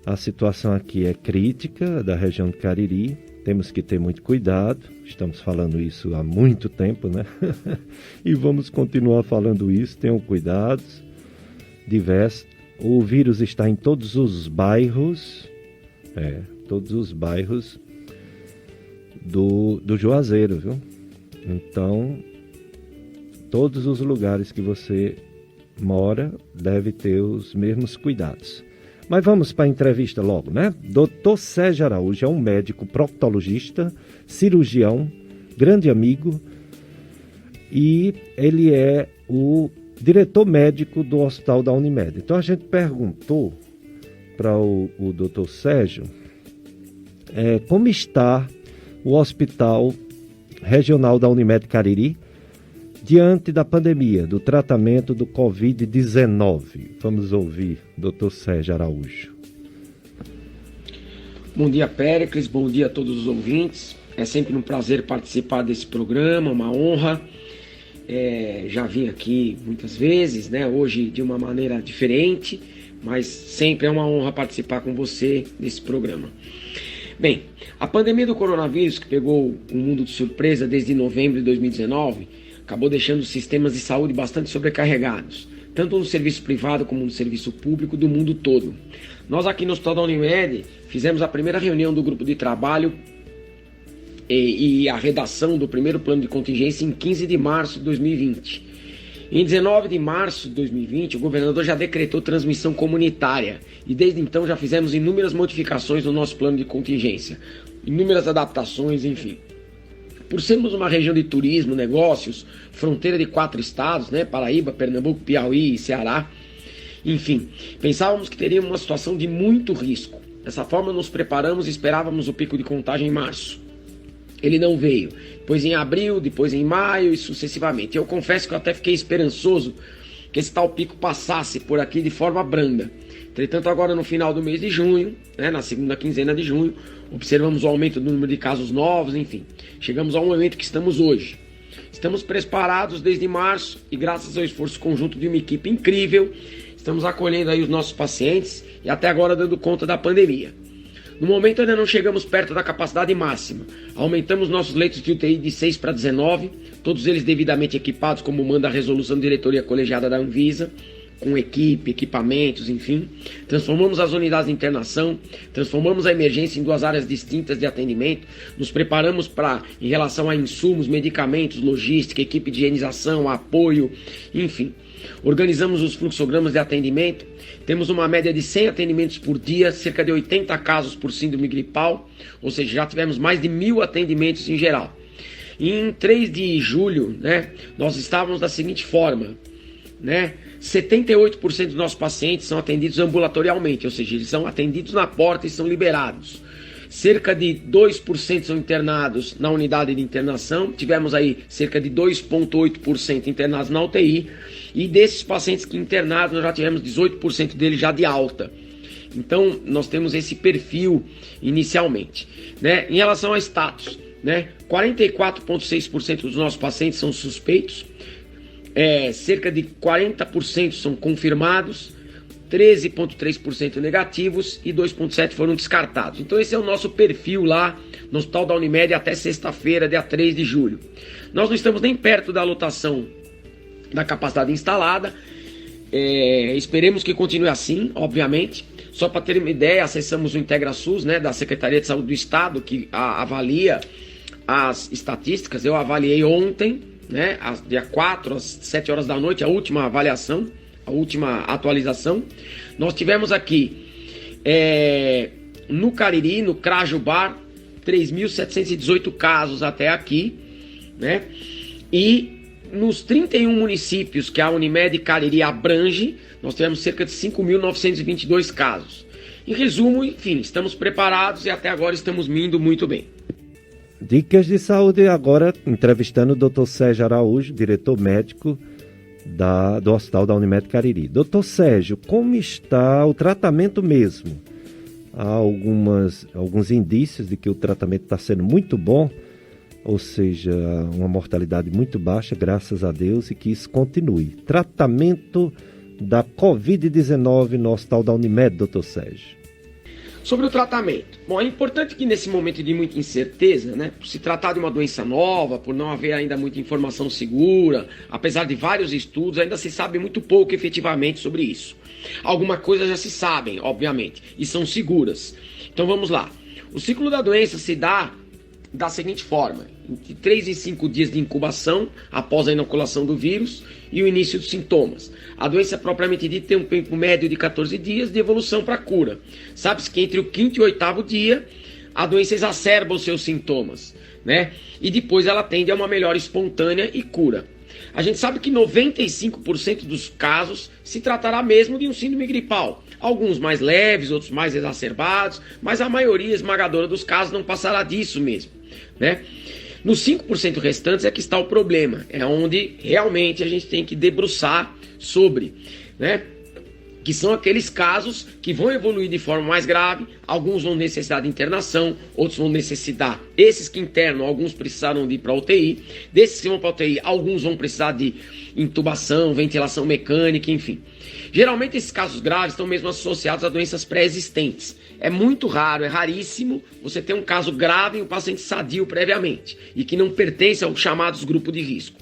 a situação aqui é crítica da região do Cariri, temos que ter muito cuidado, estamos falando isso há muito tempo, né? E vamos continuar falando isso, tenham cuidados diversos. O vírus está em todos os bairros, do Juazeiro, viu? Então, todos os lugares que você mora deve ter os mesmos cuidados. Mas vamos para a entrevista logo, né? Dr. Sérgio Araújo é um médico proctologista, cirurgião, grande amigo, e ele é o diretor médico do Hospital da Unimed. Então a gente perguntou para o Dr. Sérgio como está o Hospital Regional da Unimed Cariri diante da pandemia, do tratamento do Covid-19. Vamos ouvir Dr. Sérgio Araújo. Bom dia, Péricles, bom dia a todos os ouvintes. É sempre um prazer participar desse programa, uma honra. Já vim aqui muitas vezes, né? Hoje de uma maneira diferente, mas sempre é uma honra participar com você desse programa. Bem, a pandemia do coronavírus, que pegou o mundo de surpresa desde novembro de 2019, acabou deixando os sistemas de saúde bastante sobrecarregados, tanto no serviço privado como no serviço público do mundo todo. Nós aqui no Hospital da Unimed fizemos a primeira reunião do grupo de trabalho e a redação do primeiro plano de contingência em 15 de março de 2020. Em 19 de março de 2020, o governador já decretou transmissão comunitária e desde então já fizemos inúmeras modificações no nosso plano de contingência, inúmeras adaptações, enfim. Por sermos uma região de turismo, negócios, fronteira de 4 estados, né, Paraíba, Pernambuco, Piauí e Ceará, enfim, pensávamos que teríamos uma situação de muito risco. Dessa forma nos preparamos e esperávamos o pico de contágio em março. Ele não veio, depois em abril, depois em maio e sucessivamente. Eu confesso que eu até fiquei esperançoso que esse tal pico passasse por aqui de forma branda. Entretanto, agora no final do mês de junho, né, na segunda quinzena de junho, observamos o aumento do número de casos novos, enfim. Chegamos ao momento que estamos hoje. Estamos preparados desde março e graças ao esforço conjunto de uma equipe incrível, estamos acolhendo aí os nossos pacientes e até agora dando conta da pandemia. No momento ainda não chegamos perto da capacidade máxima. Aumentamos nossos leitos de UTI de 6 para 19, todos eles devidamente equipados como manda a resolução da diretoria colegiada da Anvisa, com equipe, equipamentos, enfim. Transformamos as unidades de internação, transformamos a emergência em 2 áreas distintas de atendimento, nos preparamos em relação a insumos, medicamentos, logística, equipe de higienização, apoio, enfim. Organizamos os fluxogramas de atendimento, temos uma média de 100 atendimentos por dia, cerca de 80 casos por síndrome gripal, ou seja, já tivemos mais de 1.000 atendimentos em geral. E em 3 de julho, né, nós estávamos da seguinte forma, né, 78% dos nossos pacientes são atendidos ambulatorialmente, ou seja, eles são atendidos na porta e são liberados. Cerca de 2% são internados na unidade de internação, tivemos aí cerca de 2,8% internados na UTI, e desses pacientes que internados, nós já tivemos 18% deles já de alta. Então, nós temos esse perfil inicialmente, né? Em relação a status, né? 44,6% dos nossos pacientes são suspeitos, cerca de 40% são confirmados, 13,3% negativos e 2,7% foram descartados. Então esse é o nosso perfil lá no Hospital da Unimed até sexta-feira, dia 3 de julho. Nós não estamos nem perto da lotação da capacidade instalada, esperemos que continue assim, obviamente. Só para ter uma ideia, acessamos o IntegraSUS, né, da Secretaria de Saúde do Estado, que avalia as estatísticas. Eu avaliei ontem, né, dia 4 às 7 horas da noite, a última avaliação, a última atualização. Nós tivemos aqui no Cariri, no Crajubar, 3.718 casos até aqui, né? E nos 31 municípios que a Unimed Cariri abrange, nós tivemos cerca de 5.922 casos. Em resumo, enfim, estamos preparados e até agora estamos indo muito bem. Dicas de saúde agora, entrevistando o Dr. Sérgio Araújo, diretor médico do Hospital da Unimed Cariri. Dr. Sérgio, como está o tratamento mesmo? Há alguns indícios de que o tratamento está sendo muito bom, ou seja, uma mortalidade muito baixa, graças a Deus, e que isso continue. Tratamento da Covid-19 no Hospital da Unimed, Dr. Sérgio. Sobre o tratamento. Bom, é importante que nesse momento de muita incerteza, né, por se tratar de uma doença nova, por não haver ainda muita informação segura, apesar de vários estudos, ainda se sabe muito pouco efetivamente sobre isso. Algumas coisas já se sabem, obviamente, e são seguras. Então vamos lá. O ciclo da doença se dá da seguinte forma: entre 3 e 5 dias de incubação após a inoculação do vírus e o início dos sintomas. A doença propriamente dita tem um tempo médio de 14 dias de evolução para a cura. Sabe-se que entre o 5º e o 8º dia a doença exacerba os seus sintomas, né? E depois ela tende a uma melhora espontânea e cura. A gente sabe que 95% dos casos se tratará mesmo de um síndrome gripal. Alguns mais leves, outros mais exacerbados, mas a maioria esmagadora dos casos não passará disso mesmo, né? Nos 5% restantes é que está o problema, é onde realmente a gente tem que debruçar sobre, né? Que são aqueles casos que vão evoluir de forma mais grave, alguns vão necessitar de internação, outros vão necessitar, esses que internam, alguns precisaram de ir para a UTI, desses que vão para a UTI, alguns vão precisar de intubação, ventilação mecânica, enfim. Geralmente esses casos graves estão mesmo associados a doenças pré-existentes. É muito raro, é raríssimo você ter um caso grave em um paciente sadio previamente e que não pertence aos chamados grupos de risco.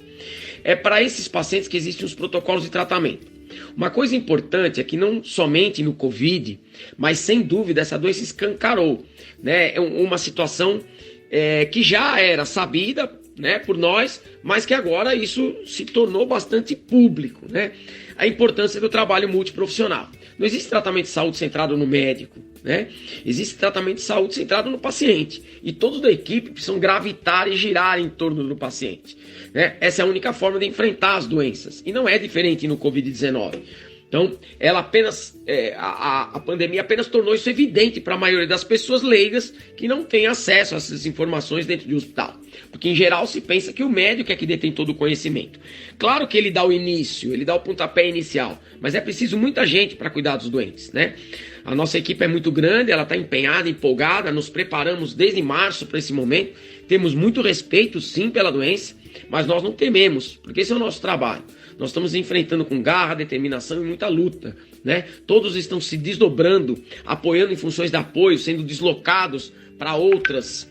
É para esses pacientes que existem os protocolos de tratamento. Uma coisa importante é que não somente no Covid, mas sem dúvida essa doença escancarou, né? É uma situação que já era sabida, né, por nós, mas que agora isso se tornou bastante público, né? A importância do trabalho multiprofissional. Não existe tratamento de saúde centrado no médico, né? Existe tratamento de saúde centrado no paciente. E todos da equipe precisam gravitar e girar em torno do paciente, né? Essa é a única forma de enfrentar as doenças. E não é diferente no Covid-19. Então, ela apenas, a pandemia apenas tornou isso evidente para a maioria das pessoas leigas que não têm acesso a essas informações dentro de um hospital. Porque, em geral, se pensa que o médico é que detém todo o conhecimento. Claro que ele dá o início, ele dá o pontapé inicial, mas é preciso muita gente para cuidar dos doentes, né? A nossa equipe é muito grande, ela está empenhada, empolgada, nos preparamos desde março para esse momento. Temos muito respeito, sim, pela doença, mas nós não tememos, porque esse é o nosso trabalho. Nós estamos enfrentando com garra, determinação e muita luta, né? Todos estão se desdobrando, apoiando em funções de apoio, sendo deslocados para outros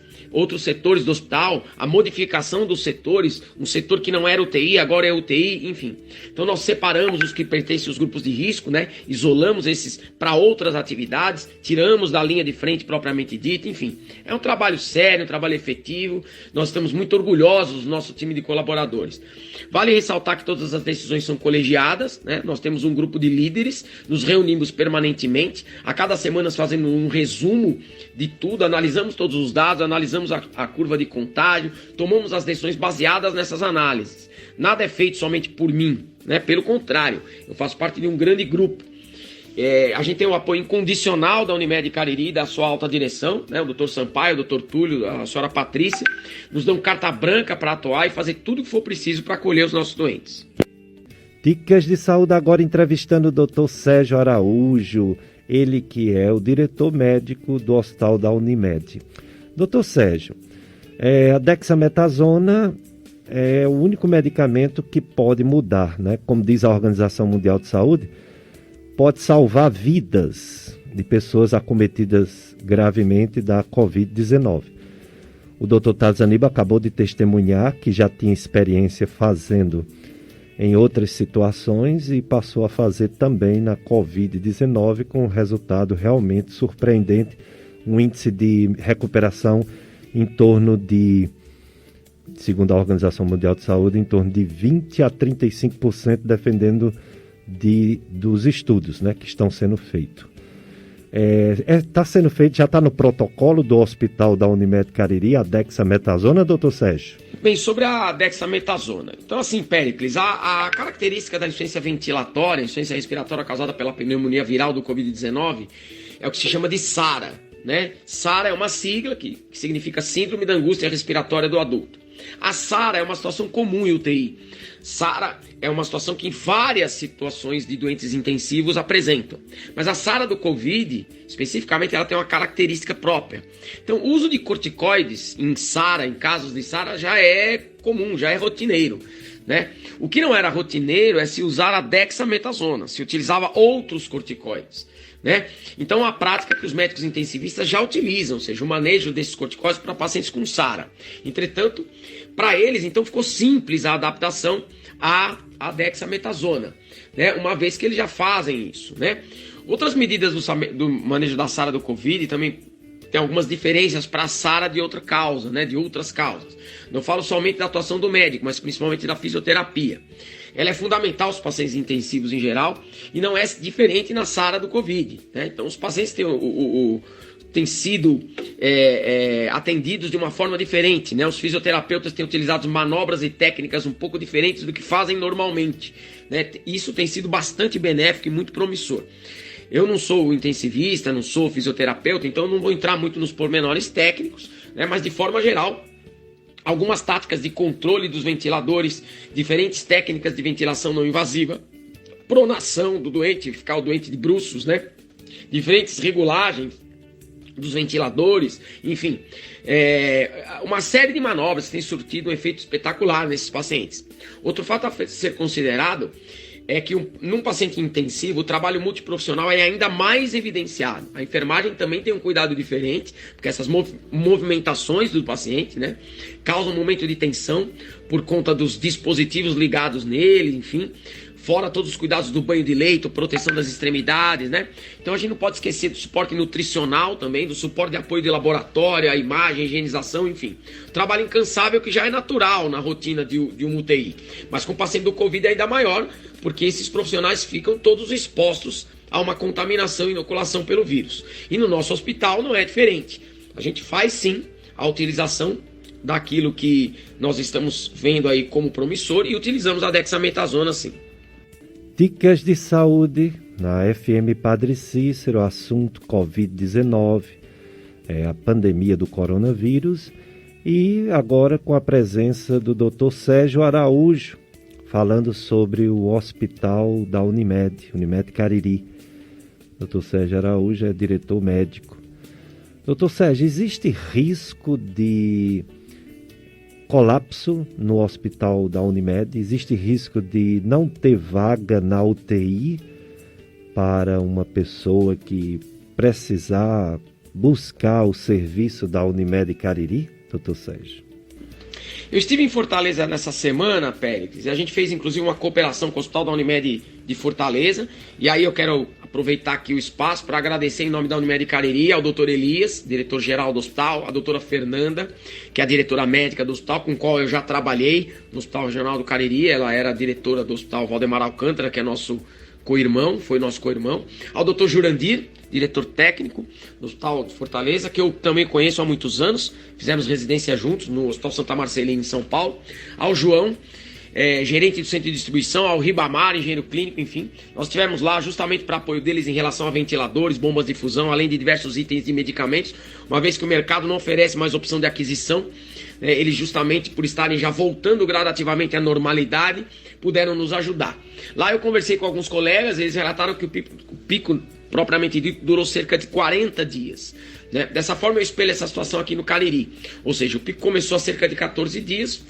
setores do hospital, a modificação dos setores, um setor que não era UTI, agora é UTI, enfim. Então nós separamos os que pertencem aos grupos de risco, né? Isolamos esses para outras atividades, tiramos da linha de frente propriamente dita, enfim. É um trabalho sério, um trabalho efetivo, nós estamos muito orgulhosos do nosso time de colaboradores. Vale ressaltar que todas as decisões são colegiadas, né? Nós temos um grupo de líderes, nos reunimos permanentemente, a cada semana fazendo um resumo de tudo, analisamos todos os dados, analisamos a curva de contágio, tomamos as decisões baseadas nessas análises. Nada é feito somente por mim, né? Pelo contrário, eu faço parte de um grande grupo. A gente tem o apoio incondicional da Unimed Cariri, da sua alta direção, né? O Dr. Sampaio, o Dr. Túlio, a senhora Patrícia, nos dão carta branca para atuar e fazer tudo o que for preciso para acolher os nossos doentes. Dicas de saúde agora entrevistando o Dr. Sérgio Araújo, ele que é o diretor médico do Hospital da Unimed. Doutor Sérgio, a dexametasona é o único medicamento que pode mudar, né? Como diz a Organização Mundial de Saúde, pode salvar vidas de pessoas acometidas gravemente da Covid-19. O doutor Thales Aníbal acabou de testemunhar que já tinha experiência fazendo em outras situações e passou a fazer também na Covid-19 com um resultado realmente surpreendente, um índice de recuperação em torno de, segundo a Organização Mundial de Saúde, em torno de 20% a 35%, dependendo dos estudos, né, que estão sendo feitos. Está sendo feito, já está no protocolo do Hospital da Unimed Cariri, a dexametasona, doutor Sérgio? Bem, sobre a dexametasona. Então, assim, Péricles, a característica da insuficiência ventilatória, insuficiência respiratória causada pela pneumonia viral do Covid-19, é o que se chama de SARA, né? SARA é uma sigla que significa Síndrome da Angústia Respiratória do Adulto. A SARA é uma situação comum em UTI. SARA é uma situação que em várias situações de doentes intensivos apresentam. Mas a SARA do Covid, especificamente, ela tem uma característica própria. Então, o uso de corticoides em SARA, em casos de SARA, já é comum, já é rotineiro, né? O que não era rotineiro é se usar a dexametasona, se utilizava outros corticoides, né? Então, a prática que os médicos intensivistas já utilizam, ou seja, o manejo desses corticoides para pacientes com SARA. Entretanto, para eles, então, ficou simples a adaptação à dexametasona, né? Uma vez que eles já fazem isso, né? Outras medidas do manejo da SARA do Covid também tem algumas diferenças para a SARA de outra causa, né? De outras causas. Não falo somente da atuação do médico, mas principalmente da fisioterapia. Ela é fundamental aos pacientes intensivos em geral e não é diferente na SARA do Covid, né? Então, os pacientes têm sido atendidos de uma forma diferente, né? Os fisioterapeutas têm utilizado manobras e técnicas um pouco diferentes do que fazem normalmente, né? Isso tem sido bastante benéfico e muito promissor. Eu não sou intensivista, não sou fisioterapeuta, então não vou entrar muito nos pormenores técnicos, né? Mas de forma geral, algumas táticas de controle dos ventiladores, diferentes técnicas de ventilação não invasiva, pronação do doente, ficar o doente de bruços, né? Diferentes regulagens dos ventiladores, enfim, uma série de manobras tem surtido um efeito espetacular nesses pacientes. Outro fato a ser considerado é que num paciente intensivo o trabalho multiprofissional é ainda mais evidenciado. A enfermagem também tem um cuidado diferente, porque essas movimentações do paciente, né, causam um momento de tensão por conta dos dispositivos ligados nele, enfim, fora todos os cuidados do banho de leito, proteção das extremidades, né? Então a gente não pode esquecer do suporte nutricional também, do suporte de apoio de laboratório, a imagem, a higienização, enfim. Trabalho incansável que já é natural na rotina de um UTI. Mas com o paciente do Covid é ainda maior, porque esses profissionais ficam todos expostos a uma contaminação e inoculação pelo vírus. E no nosso hospital não é diferente. A gente faz sim a utilização daquilo que nós estamos vendo aí como promissor e utilizamos a dexametasona sim. Dicas de saúde na FM Padre Cícero, assunto Covid-19, a pandemia do coronavírus, e agora com a presença do Dr. Sérgio Araújo, falando sobre o hospital da Unimed Cariri. Dr. Sérgio Araújo é diretor médico. Dr. Sérgio, existe risco de colapso no hospital da Unimed? Existe risco de não ter vaga na UTI para uma pessoa que precisar buscar o serviço da Unimed Cariri, doutor Sérgio? Eu estive em Fortaleza nessa semana, Péricles, e a gente fez inclusive uma cooperação com o Hospital da Unimed de Fortaleza, e aí eu quero aproveitar aqui o espaço para agradecer em nome da Unimed Cariri ao Dr. Elias, diretor-geral do hospital, a doutora Fernanda, que é a diretora médica do hospital, com o qual eu já trabalhei no Hospital Regional do Cariri. Ela era diretora do Hospital Valdemar Alcântara, que é nosso co-irmão, foi nosso co-irmão. Ao Dr. Jurandir, diretor técnico do Hospital de Fortaleza, que eu também conheço há muitos anos, fizemos residência juntos no Hospital Santa Marcelina, em São Paulo. Ao João, gerente do centro de distribuição, ao Ribamar, engenheiro clínico, enfim. Nós estivemos lá justamente para apoio deles em relação a ventiladores, bombas de difusão, além de diversos itens de medicamentos, uma vez que o mercado não oferece mais opção de aquisição. Eles justamente por estarem já voltando gradativamente à normalidade, puderam nos ajudar. Lá eu conversei com alguns colegas, eles relataram que o pico propriamente dito durou cerca de 40 dias. Né? Dessa forma eu espelho essa situação aqui no Cariri. Ou seja, o pico começou há cerca de 14 dias,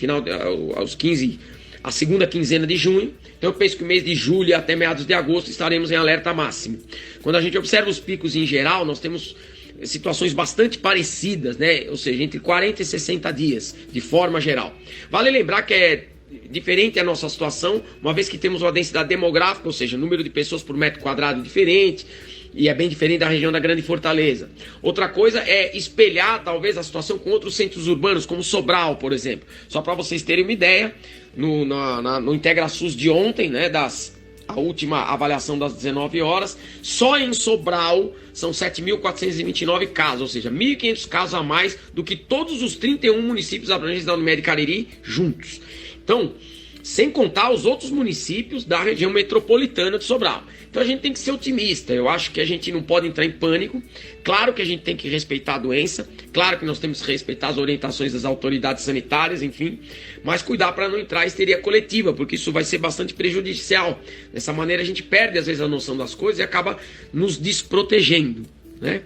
a segunda quinzena de junho. Então eu penso que o mês de julho até meados de agosto estaremos em alerta máximo. Quando a gente observa os picos em geral, nós temos situações bastante parecidas, né? Ou seja, entre 40 e 60 dias, de forma geral. Vale lembrar que é diferente a nossa situação, uma vez que temos uma densidade demográfica, ou seja, número de pessoas por metro quadrado diferente, e é bem diferente da região da Grande Fortaleza. Outra coisa é espelhar, talvez, a situação com outros centros urbanos, como Sobral, por exemplo. Só para vocês terem uma ideia, no IntegraSUS de ontem, né, a última avaliação das 19 horas, só em Sobral são 7.429 casos, ou seja, 1.500 casos a mais do que todos os 31 municípios abrangentes da Unimed Cariri juntos. Então, sem contar os outros municípios da região metropolitana de Sobral. Então a gente tem que ser otimista, eu acho que a gente não pode entrar em pânico. Claro que a gente tem que respeitar a doença, claro que nós temos que respeitar as orientações das autoridades sanitárias, enfim, mas cuidar para não entrar em histeria coletiva, porque isso vai ser bastante prejudicial. Dessa maneira a gente perde às vezes a noção das coisas e acaba nos desprotegendo, né?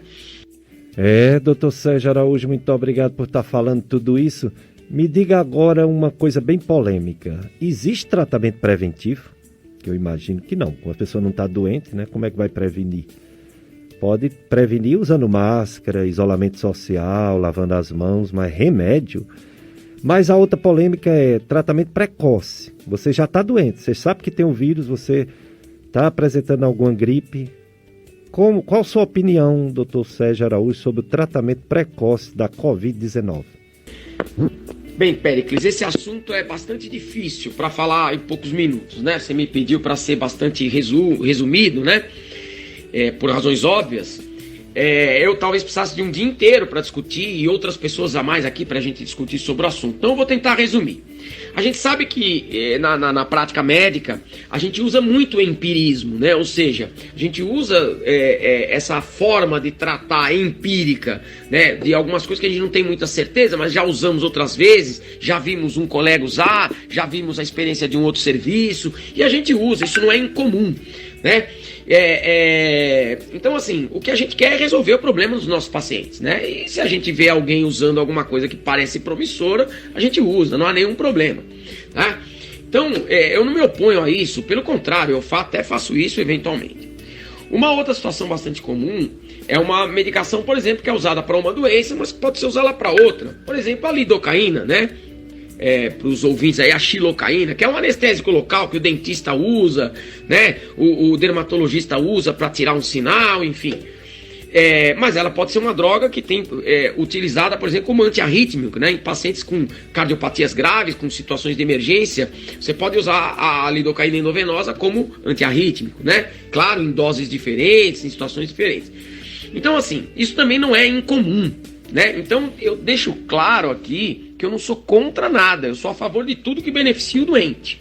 Doutor Sérgio Araújo, muito obrigado por estar falando tudo isso. Me diga agora uma coisa bem polêmica. Existe tratamento preventivo? Que eu imagino que não. Quando a pessoa não está doente, né? Como é que vai prevenir? Pode prevenir usando máscara, isolamento social, lavando as mãos, mas remédio? Mas a outra polêmica é tratamento precoce. Você já está doente, você sabe que tem um vírus, você está apresentando alguma gripe. Qual a sua opinião, doutor Sérgio Araújo, sobre o tratamento precoce da Covid-19? Bem, Péricles, esse assunto é bastante difícil para falar em poucos minutos, né? Você me pediu para ser bastante resumido, né? Por razões óbvias. Eu talvez precisasse de um dia inteiro para discutir e outras pessoas a mais aqui para a gente discutir sobre o assunto. Então eu vou tentar resumir. A gente sabe que na prática médica a gente usa muito o empirismo, né? Ou seja, a gente usa essa forma de tratar empírica, né? De algumas coisas que a gente não tem muita certeza, mas já usamos outras vezes, já vimos um colega usar, já vimos a experiência de um outro serviço, e a gente usa, isso não é incomum, né? Então, assim, o que a gente quer é resolver o problema dos nossos pacientes, né? E se a gente vê alguém usando alguma coisa que parece promissora, a gente usa, não há nenhum problema, tá? Então, eu não me oponho a isso, pelo contrário, eu até faço isso eventualmente. Uma outra situação bastante comum é uma medicação, por exemplo, que é usada para uma doença, mas pode ser usada para outra. Por exemplo, a lidocaína, né? Para os ouvintes aí, a xilocaína, que é um anestésico local que o dentista usa, né? O dermatologista usa para tirar um sinal, enfim. Mas ela pode ser uma droga que tem utilizada, por exemplo, como antiarrítmico, né? Em pacientes com cardiopatias graves, com situações de emergência, você pode usar a lidocaína endovenosa como antiarrítmico, né? Claro, em doses diferentes, em situações diferentes. Então, assim, isso também não é incomum, né? Então, eu deixo claro aqui que eu não sou contra nada, eu sou a favor de tudo que beneficia o doente.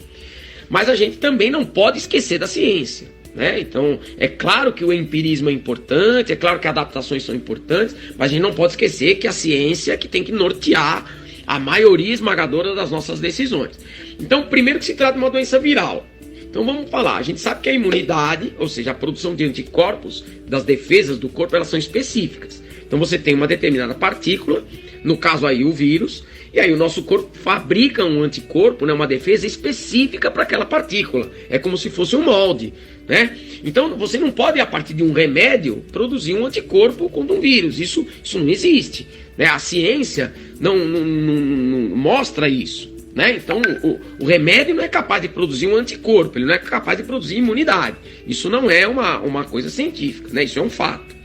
Mas a gente também não pode esquecer da ciência, né? Então, é claro que o empirismo é importante, é claro que adaptações são importantes, mas a gente não pode esquecer que a ciência é que tem que nortear a maioria esmagadora das nossas decisões. Então, primeiro que se trata de uma doença viral. Então vamos falar, a gente sabe que a imunidade, ou seja, a produção de anticorpos das defesas do corpo, elas são específicas. Então você tem uma determinada partícula, no caso aí o vírus, e aí o nosso corpo fabrica um anticorpo, né, uma defesa específica para aquela partícula. É como se fosse um molde, né? Então você não pode, a partir de um remédio, produzir um anticorpo contra um vírus. Isso não existe, né? A ciência não mostra isso, né? Então o remédio não é capaz de produzir um anticorpo, ele não é capaz de produzir imunidade. Isso não é uma coisa científica, né? Isso é um fato,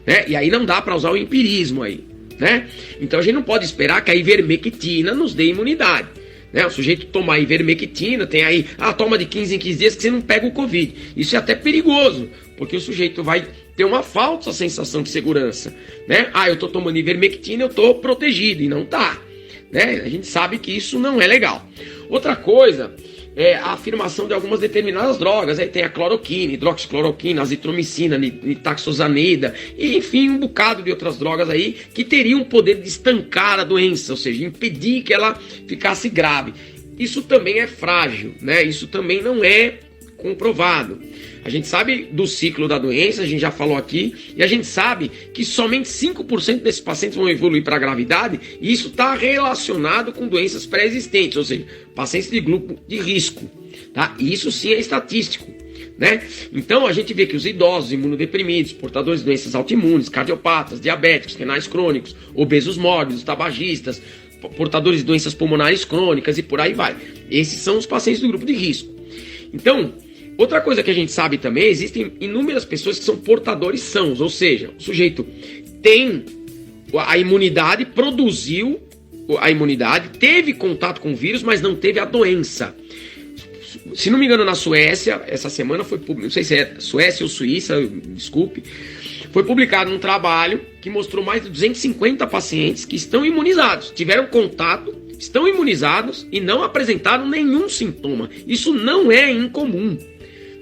né? E aí não dá para usar o empirismo aí, né? Então a gente não pode esperar que a ivermectina nos dê imunidade, né? O sujeito tomar ivermectina, tem aí, toma de 15 em 15 dias que você não pega o Covid. Isso é até perigoso, porque o sujeito vai ter uma falsa sensação de segurança, né? Eu tô tomando ivermectina, eu tô protegido, e não tá, né? A gente sabe que isso não é legal. Outra coisa é a afirmação de algumas determinadas drogas. Aí tem a cloroquina, hidroxicloroquina, azitromicina, nitaxosanida, e enfim, um bocado de outras drogas aí que teriam o poder de estancar a doença, ou seja, impedir que ela ficasse grave. Isso também é frágil, né? Isso também não é comprovado. A gente sabe do ciclo da doença, a gente já falou aqui, e a gente sabe que somente 5% desses pacientes vão evoluir para a gravidade, e isso está relacionado com doenças pré-existentes, ou seja, pacientes de grupo de risco, tá? E isso sim é estatístico, né? Então a gente vê que os idosos, imunodeprimidos, portadores de doenças autoimunes, cardiopatas, diabéticos, renais crônicos, obesos mórbidos, tabagistas, portadores de doenças pulmonares crônicas e por aí vai. Esses são os pacientes do grupo de risco. Então, outra coisa que a gente sabe também, existem inúmeras pessoas que são portadores sãos, ou seja, o sujeito tem a imunidade, produziu a imunidade, teve contato com o vírus, mas não teve a doença. Se não me engano, na Suécia, essa semana foi, não sei se é Suécia ou Suíça, desculpe, foi publicado um trabalho que mostrou mais de 250 pacientes que estão imunizados, tiveram contato, estão imunizados e não apresentaram nenhum sintoma. Isso não é incomum.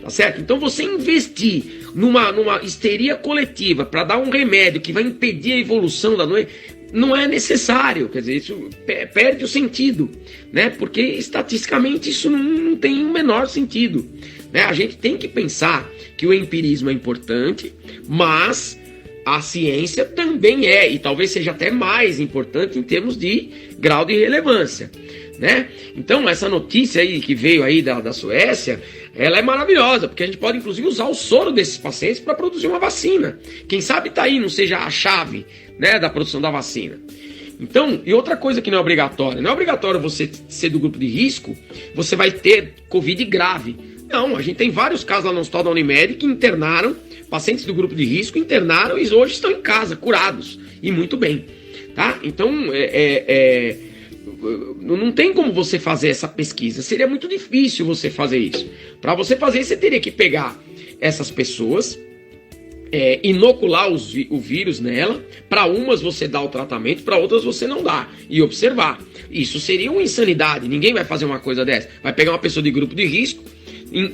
Tá certo? Então você investir numa histeria coletiva para dar um remédio que vai impedir a evolução da doença não é necessário, quer dizer, isso perde o sentido, né? Porque estatisticamente isso não tem o menor sentido, né? A gente tem que pensar que o empirismo é importante, mas a ciência também é, e talvez seja até mais importante em termos de grau de relevância, né? Então essa notícia aí que veio aí da Suécia, ela é maravilhosa, porque a gente pode inclusive usar o soro desses pacientes para produzir uma vacina. Quem sabe tá aí, não seja a chave, né, da produção da vacina. Então, e outra coisa que não é obrigatória, não é obrigatório você ser do grupo de risco, você vai ter Covid grave. Não, a gente tem vários casos lá no hospital da Unimed que internaram, pacientes do grupo de risco internaram e hoje estão em casa, curados, e muito bem, tá? Então, não tem como você fazer essa pesquisa, seria muito difícil você fazer isso. Para você fazer isso, você teria que pegar essas pessoas, inocular o vírus nela. Para umas você dá o tratamento, para outras você não dá, e observar. Isso seria uma insanidade, ninguém vai fazer uma coisa dessa. Vai pegar uma pessoa de grupo de risco,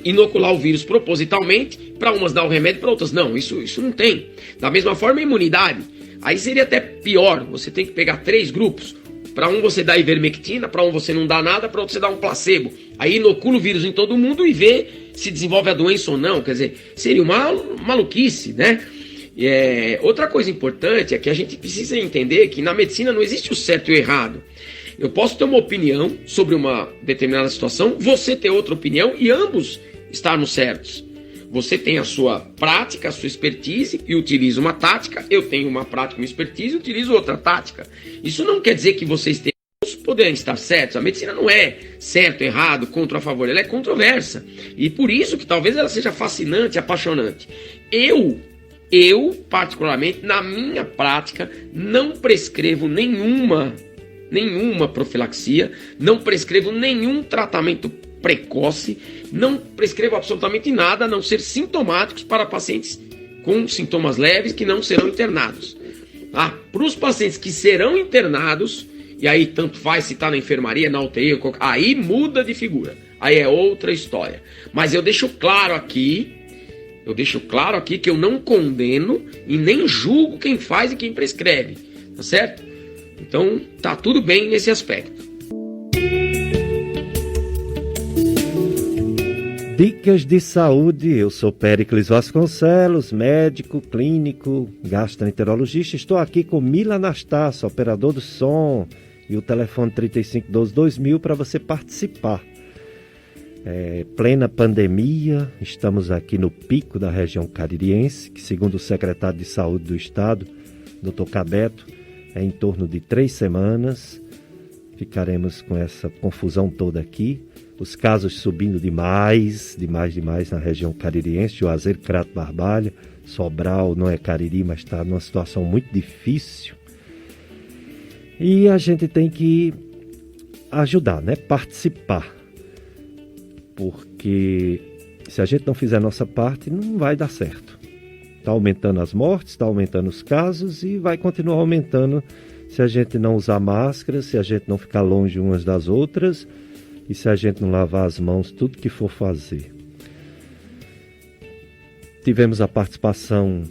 inocular o vírus propositalmente, para umas dar o remédio, para outras não. Isso não tem. Da mesma forma, a imunidade. Aí seria até pior, você tem que pegar 3 grupos. Para um você dá ivermectina, para um você não dá nada, para outro você dá um placebo. Aí inocula o vírus em todo mundo e vê se desenvolve a doença ou não. Quer dizer, seria uma maluquice, né? Outra coisa importante é que a gente precisa entender que na medicina não existe o certo e o errado. Eu posso ter uma opinião sobre uma determinada situação, você ter outra opinião e ambos estarmos certos. Você tem a sua prática, a sua expertise e utiliza uma tática. Eu tenho uma prática, uma expertise e utilizo outra tática. Isso não quer dizer que vocês poderem estar certos. A medicina não é certo, errado, contra ou a favor. Ela é controversa. E por isso que talvez ela seja fascinante, apaixonante. Eu, particularmente, na minha prática, não prescrevo nenhuma profilaxia, não prescrevo nenhum tratamento precoce, não prescrevo absolutamente nada a não ser sintomáticos para pacientes com sintomas leves que não serão internados. Para os pacientes que serão internados, e aí tanto faz se está na enfermaria, na UTI, aí muda de figura, aí é outra história. Mas eu deixo claro aqui que eu não condeno e nem julgo quem faz e quem prescreve, tá certo? Então tá tudo bem nesse aspecto. Dicas de saúde, eu sou Péricles Vasconcelos, médico, clínico, gastroenterologista. Estou aqui com Mila Anastácio, operador do som, e o telefone 3512-2000 para você participar. Plena pandemia, estamos aqui no pico da região caririense, que segundo o secretário de saúde do estado, Dr. Cabeto, é em torno de 3 semanas. Ficaremos com essa confusão toda aqui. Os casos subindo demais na região caririense, Juazeiro, Crato Barbalha, Sobral, não é Cariri, mas está numa situação muito difícil. E a gente tem que ajudar, né? Participar. Porque se a gente não fizer a nossa parte, não vai dar certo. Está aumentando as mortes, está aumentando os casos e vai continuar aumentando se a gente não usar máscara, se a gente não ficar longe umas das outras e se a gente não lavar as mãos, tudo que for fazer. Tivemos a participação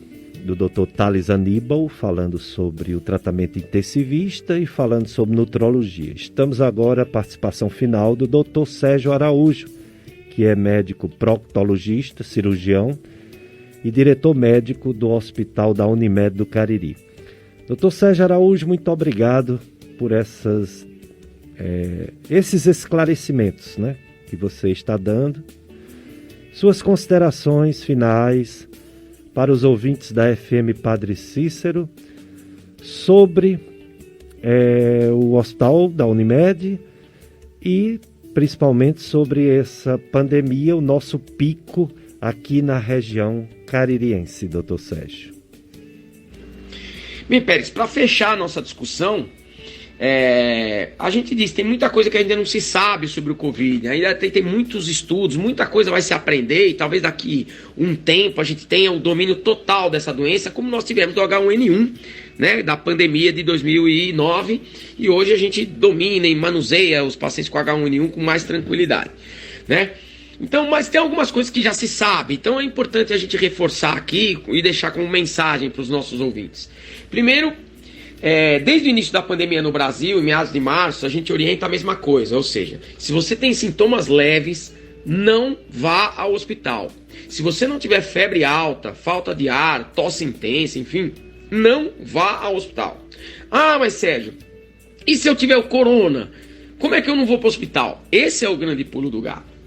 do Dr. Thales Aníbal, falando sobre o tratamento intensivista e falando sobre nutrologia. Estamos agora a participação final do Dr. Sérgio Araújo, que é médico proctologista, cirurgião e diretor médico do Hospital da Unimed do Cariri. Dr. Sérgio Araújo, muito obrigado por esses esclarecimentos, né, que você está dando. Suas considerações finais para os ouvintes da FM Padre Cícero sobre o Hospital da Unimed e principalmente sobre essa pandemia, o nosso pico aqui na região caririense, doutor Sérgio. Bem, Pérez, para fechar a nossa discussão, a gente diz, tem muita coisa que ainda não se sabe sobre o Covid, ainda tem muitos estudos, muita coisa vai se aprender e talvez daqui um tempo a gente tenha o domínio total dessa doença, como nós tivemos do H1N1, né, da pandemia de 2009, e hoje a gente domina e manuseia os pacientes com H1N1 com mais tranquilidade, né? Então, mas tem algumas coisas que já se sabe, então é importante a gente reforçar aqui e deixar como mensagem para os nossos ouvintes. Primeiro, desde o início da pandemia no Brasil, em meados de março, a gente orienta a mesma coisa, ou seja, se você tem sintomas leves, não vá ao hospital. Se você não tiver febre alta, falta de ar, tosse intensa, enfim, não vá ao hospital. Ah, mas Sérgio, e se eu tiver o corona? Como é que eu não vou para o hospital? Esse é o grande pulo do gato.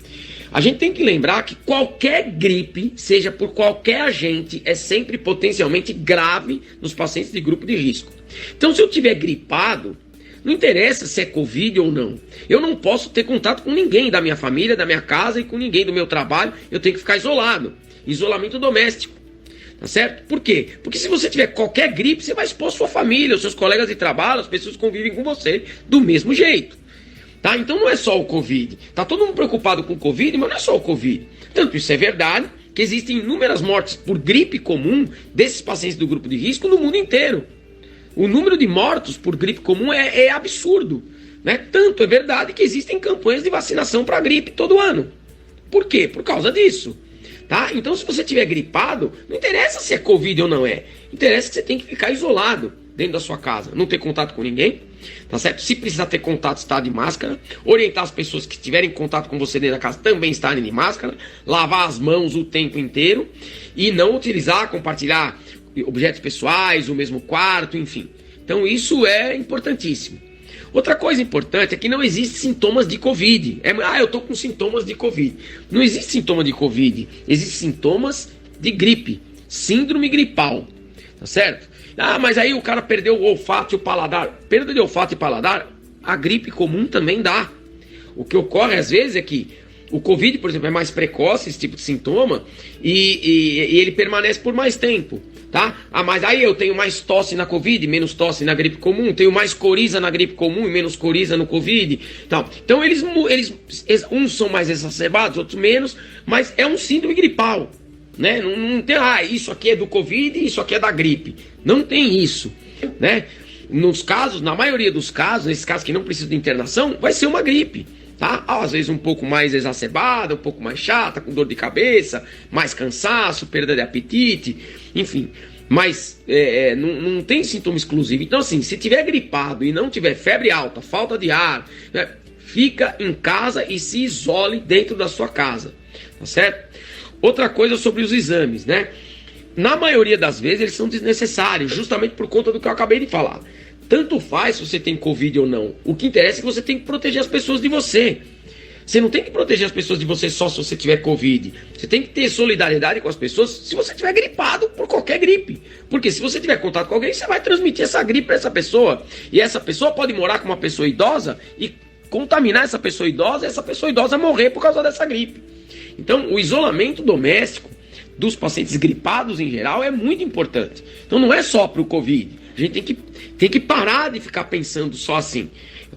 A gente tem que lembrar que qualquer gripe, seja por qualquer agente, é sempre potencialmente grave nos pacientes de grupo de risco. Então, se eu tiver gripado, não interessa se é Covid ou não. Eu não posso ter contato com ninguém da minha família, da minha casa e com ninguém do meu trabalho. Eu tenho que ficar isolado. Isolamento doméstico. Tá certo? Por quê? Porque se você tiver qualquer gripe, você vai expor sua família, os seus colegas de trabalho, as pessoas que convivem com você do mesmo jeito. Tá? Então não é só o Covid. Tá todo mundo preocupado com o Covid, mas não é só o Covid. Tanto isso é verdade, que existem inúmeras mortes por gripe comum desses pacientes do grupo de risco no mundo inteiro. O número de mortos por gripe comum é absurdo, né? Tanto é verdade que existem campanhas de vacinação para gripe todo ano. Por quê? Por causa disso. Tá? Então, se você estiver gripado, não interessa se é Covid ou não é. Interessa que você tem que ficar isolado dentro da sua casa, não ter contato com ninguém, tá certo? Se precisar ter contato, estar de máscara, orientar as pessoas que estiverem em contato com você dentro da casa também estarem de máscara, lavar as mãos o tempo inteiro e não utilizar, compartilhar objetos pessoais, o mesmo quarto, enfim. Então isso é importantíssimo. Outra coisa importante é que não existem sintomas de Covid. Eu tô com sintomas de Covid. Não existe sintoma de Covid, existem sintomas de gripe, síndrome gripal, tá certo? Mas aí o cara perdeu o olfato e o paladar. Perda de olfato e paladar, a gripe comum também dá. O que ocorre às vezes é que o Covid, por exemplo, é mais precoce, esse tipo de sintoma, e ele permanece por mais tempo, tá? Mas aí eu tenho mais tosse na Covid, menos tosse na gripe comum, tenho mais coriza na gripe comum e menos coriza no Covid. Então eles uns são mais exacerbados, outros menos, mas é um síndrome gripal, né? Não tem, isso aqui é do Covid e isso aqui é da gripe. Não tem isso, né? Nos casos, na maioria dos casos, nesses casos que não precisam de internação, vai ser uma gripe. Tá? Às vezes um pouco mais exacerbada, um pouco mais chata, com dor de cabeça, mais cansaço, perda de apetite, enfim. Mas não tem sintoma exclusivo. Então assim, se tiver gripado e não tiver febre alta, falta de ar, né, fica em casa e se isole dentro da sua casa, tá certo? Outra coisa sobre os exames, né? Na maioria das vezes eles são desnecessários, justamente por conta do que eu acabei de falar. Tanto faz se você tem Covid ou não. O que interessa é que você tem que proteger as pessoas de você. Você não tem que proteger as pessoas de você só se você tiver Covid. Você tem que ter solidariedade com as pessoas se você tiver gripado por qualquer gripe. Porque se você tiver contato com alguém, você vai transmitir essa gripe para essa pessoa. E essa pessoa pode morar com uma pessoa idosa e contaminar essa pessoa idosa e essa pessoa idosa morrer por causa dessa gripe. Então, o isolamento doméstico dos pacientes gripados em geral é muito importante. Então não é só para o Covid. A gente tem que parar de ficar pensando só assim.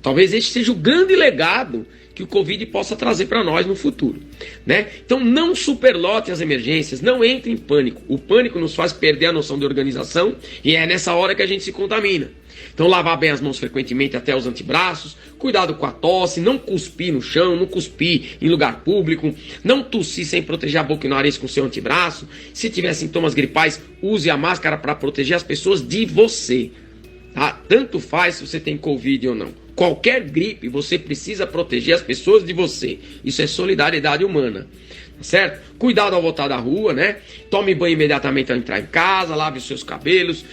Talvez esse seja o grande legado que o Covid possa trazer para nós no futuro, né? Então não superlote as emergências, não entre em pânico. O pânico nos faz perder a noção de organização e é nessa hora que a gente se contamina. Então lavar bem as mãos frequentemente até os antebraços, cuidado com a tosse, não cuspir no chão, não cuspir em lugar público, não tossir sem proteger a boca e o nariz com seu antebraço. Se tiver sintomas gripais, use a máscara para proteger as pessoas de você. Tá? Tanto faz se você tem Covid ou não. Qualquer gripe, você precisa proteger as pessoas de você. Isso é solidariedade humana. Certo? Cuidado ao voltar da rua, né? Tome banho imediatamente ao entrar em casa, lave os seus cabelos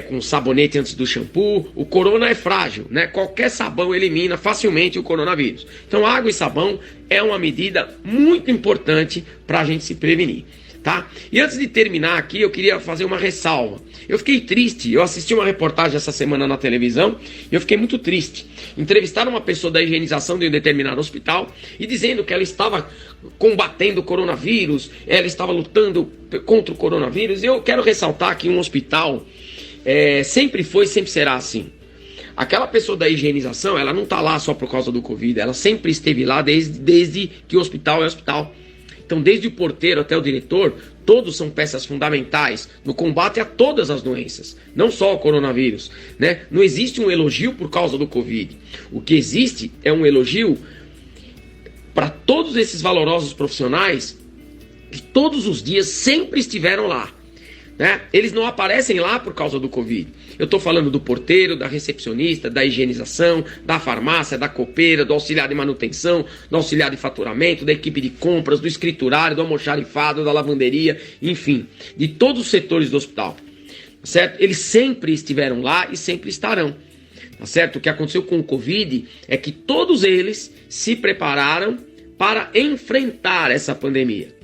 com sabonete antes do shampoo. O corona é frágil, né? Qualquer sabão elimina facilmente o coronavírus. Então água e sabão é uma medida muito importante para a gente se prevenir, tá? E antes de terminar aqui, eu queria fazer uma ressalva. Eu fiquei triste, eu assisti uma reportagem essa semana na televisão e eu fiquei muito triste. Entrevistaram uma pessoa da higienização de um determinado hospital e dizendo que ela estava combatendo o coronavírus, ela estava lutando contra o coronavírus. E eu quero ressaltar que um hospital sempre foi, sempre será assim. Aquela pessoa da higienização, ela não está lá só por causa do Covid, ela sempre esteve lá desde que o hospital é hospital. Então, desde o porteiro até o diretor, todos são peças fundamentais no combate a todas as doenças, não só o coronavírus, né? Não existe um elogio por causa do Covid. O que existe é um elogio para todos esses valorosos profissionais que todos os dias sempre estiveram lá, né? Eles não aparecem lá por causa do Covid. Eu estou falando do porteiro, da recepcionista, da higienização, da farmácia, da copeira, do auxiliar de manutenção, do auxiliar de faturamento, da equipe de compras, do escriturário, do almoxarifado, da lavanderia, enfim, de todos os setores do hospital, certo? Eles sempre estiveram lá e sempre estarão, tá certo? O que aconteceu com o Covid é que todos eles se prepararam para enfrentar essa pandemia.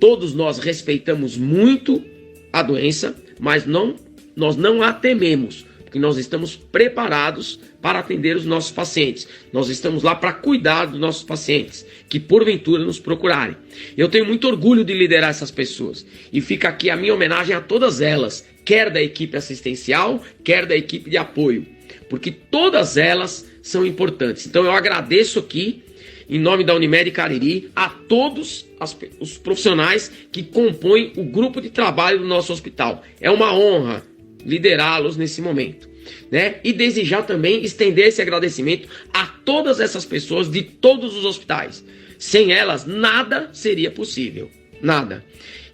Todos nós respeitamos muito a doença, mas nós não a tememos, porque nós estamos preparados para atender os nossos pacientes. Nós estamos lá para cuidar dos nossos pacientes, que porventura nos procurarem. Eu tenho muito orgulho de liderar essas pessoas. E fica aqui a minha homenagem a todas elas, quer da equipe assistencial, quer da equipe de apoio, porque todas elas são importantes. Então eu agradeço aqui em nome da Unimed Cariri, a todos os profissionais que compõem o grupo de trabalho do nosso hospital. É uma honra liderá-los nesse momento, né? E desejar também estender esse agradecimento a todas essas pessoas de todos os hospitais. Sem elas, nada seria possível. Nada.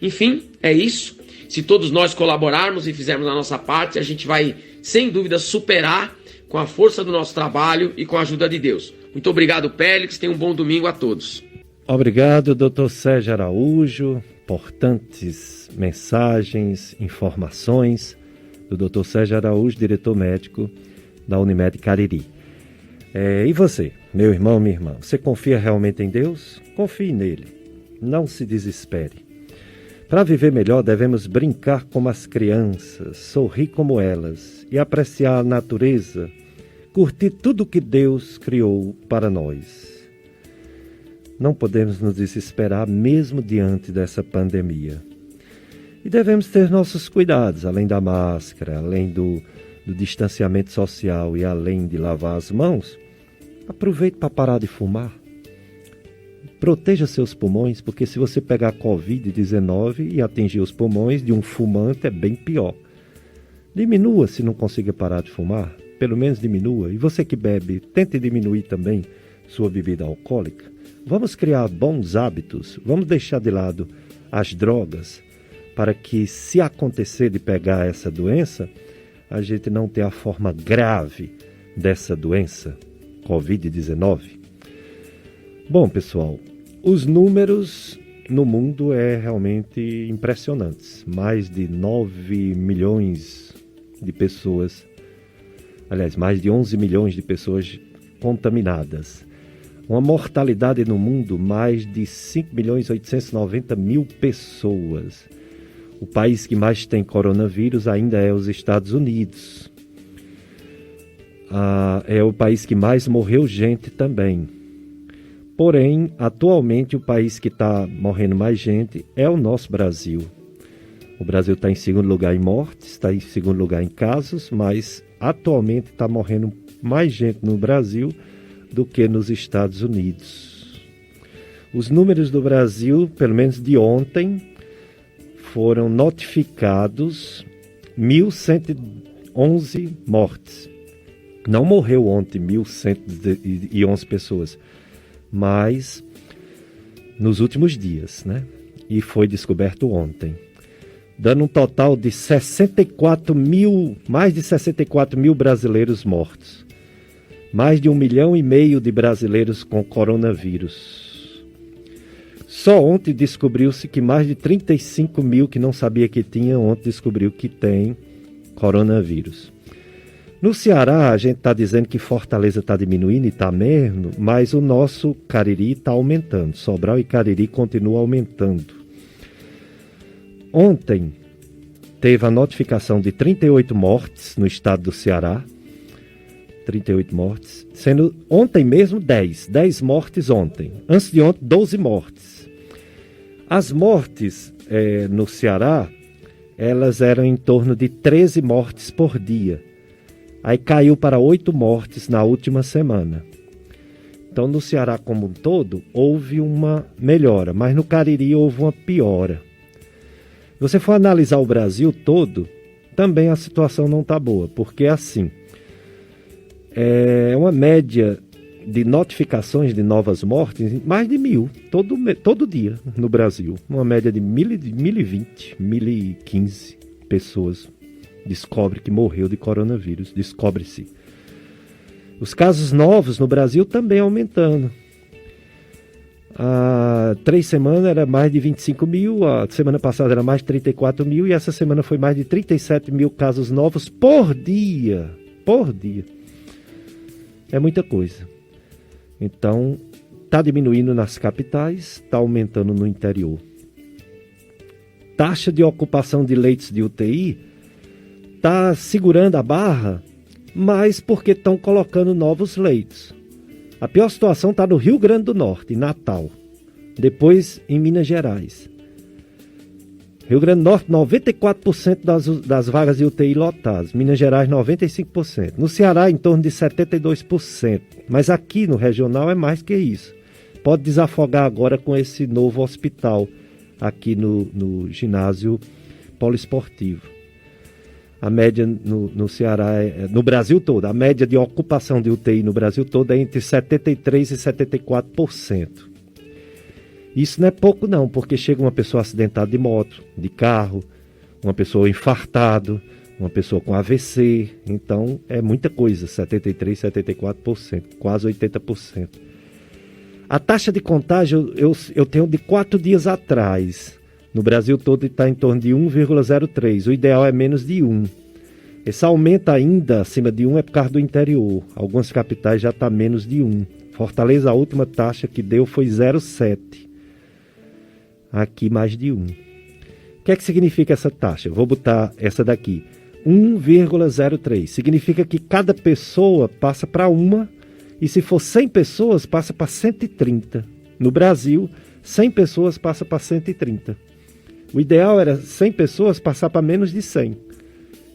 Enfim, é isso. Se todos nós colaborarmos e fizermos a nossa parte, a gente vai, sem dúvida, superar com a força do nosso trabalho e com a ajuda de Deus. Muito obrigado, Pélix. Tenha um bom domingo a todos. Obrigado, Dr. Sérgio Araújo. Importantes mensagens, informações do Dr. Sérgio Araújo, diretor médico da Unimed Cariri. E você, meu irmão, minha irmã, você confia realmente em Deus? Confie nele. Não se desespere. Para viver melhor, devemos brincar como as crianças, sorrir como elas e apreciar a natureza, curtir tudo que Deus criou para nós. Não podemos nos desesperar mesmo diante dessa pandemia. E devemos ter nossos cuidados, além da máscara, além do distanciamento social e além de lavar as mãos. Aproveite para parar de fumar. Proteja seus pulmões, porque se você pegar Covid-19 e atingir os pulmões de um fumante é bem pior. Diminua se não conseguir parar de fumar, pelo menos diminua. E você que bebe, tente diminuir também sua bebida alcoólica. Vamos criar bons hábitos, vamos deixar de lado as drogas, para que se acontecer de pegar essa doença, a gente não tenha a forma grave dessa doença, Covid-19. Bom, pessoal, os números no mundo realmente impressionantes. Mais de 9 milhões de pessoas, aliás, mais de 11 milhões de pessoas contaminadas. Uma mortalidade no mundo, mais de 5.890.000 pessoas. O país que mais tem coronavírus ainda é os Estados Unidos. É o país que mais morreu gente também. Porém, atualmente o país que está morrendo mais gente é o nosso Brasil. O Brasil está em segundo lugar em mortes, está em segundo lugar em casos, mas atualmente está morrendo mais gente no Brasil do que nos Estados Unidos. Os números do Brasil, pelo menos de ontem, foram notificados 1.111 mortes. Não morreu ontem 1.111 pessoas, mas nos últimos dias, né? E foi descoberto ontem, dando um total de mais de 64 mil brasileiros mortos. Mais de 1,5 milhão de brasileiros com coronavírus. Só ontem descobriu-se que mais de 35 mil que não sabia que tinha, ontem descobriu que tem coronavírus. No Ceará, a gente está dizendo que Fortaleza está diminuindo e está mesmo, mas o nosso Cariri está aumentando. Sobral e Cariri continuam aumentando. Ontem teve a notificação de 38 mortes no estado do Ceará. 38 mortes, sendo ontem mesmo 10 mortes ontem. Antes de ontem, 12 mortes. As mortes no Ceará, elas eram em torno de 13 mortes por dia. Aí caiu para 8 mortes na última semana. Então, no Ceará como um todo, houve uma melhora, mas no Cariri houve uma piora. Se você for analisar o Brasil todo, também a situação não está boa, porque assim, é uma média de notificações de novas mortes, mais de 1.000, todo dia no Brasil. Uma média de 1.020, 1.015 pessoas descobre que morreu de coronavírus, descobre-se. Os casos novos no Brasil também aumentando. Há 3 semanas era mais de 25 mil, a semana passada era mais de 34 mil e essa semana foi mais de 37 mil casos novos por dia. Por dia. É muita coisa. Então, está diminuindo nas capitais, está aumentando no interior. Taxa de ocupação de leitos de UTI está segurando a barra, mas porque estão colocando novos leitos. A pior situação está no Rio Grande do Norte, em Natal. Depois em Minas Gerais. Rio Grande do Norte, 94% das vagas de UTI lotadas. Minas Gerais, 95%. No Ceará, em torno de 72%. Mas aqui no regional é mais que isso. pode desafogar agora com esse novo hospital aqui no ginásio poliesportivo. A média no Ceará, no Brasil todo, a média de ocupação de UTI no Brasil todo é entre 73% e 74%. Isso não é pouco não, porque chega uma pessoa acidentada de moto, de carro, uma pessoa infartada, uma pessoa com AVC, então é muita coisa, 73%, 74%, quase 80%. A taxa de contágio eu tenho de 4 dias atrás, no Brasil todo está em torno de 1,03, o ideal é menos de 1. Esse aumento ainda acima de 1 é por causa do interior, algumas capitais já está menos de 1. Fortaleza, a última taxa que deu foi 0,7, aqui mais de 1. O que é que significa essa taxa? Eu vou botar essa daqui, 1,03. Significa que cada pessoa passa para uma, e se for 100 pessoas, passa para 130. No Brasil, 100 pessoas passa para 130. O ideal era 100 pessoas passar para menos de 100.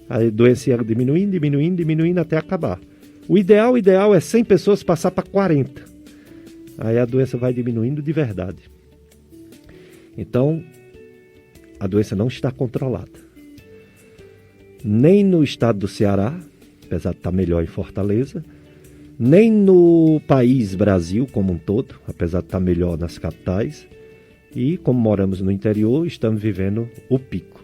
A doença ia diminuindo até acabar. O ideal é 100 pessoas passar para 40. Aí a doença vai diminuindo de verdade. Então, a doença não está controlada. Nem no estado do Ceará, apesar de estar melhor em Fortaleza, nem no país Brasil como um todo, apesar de estar melhor nas capitais. E como moramos no interior, estamos vivendo o pico.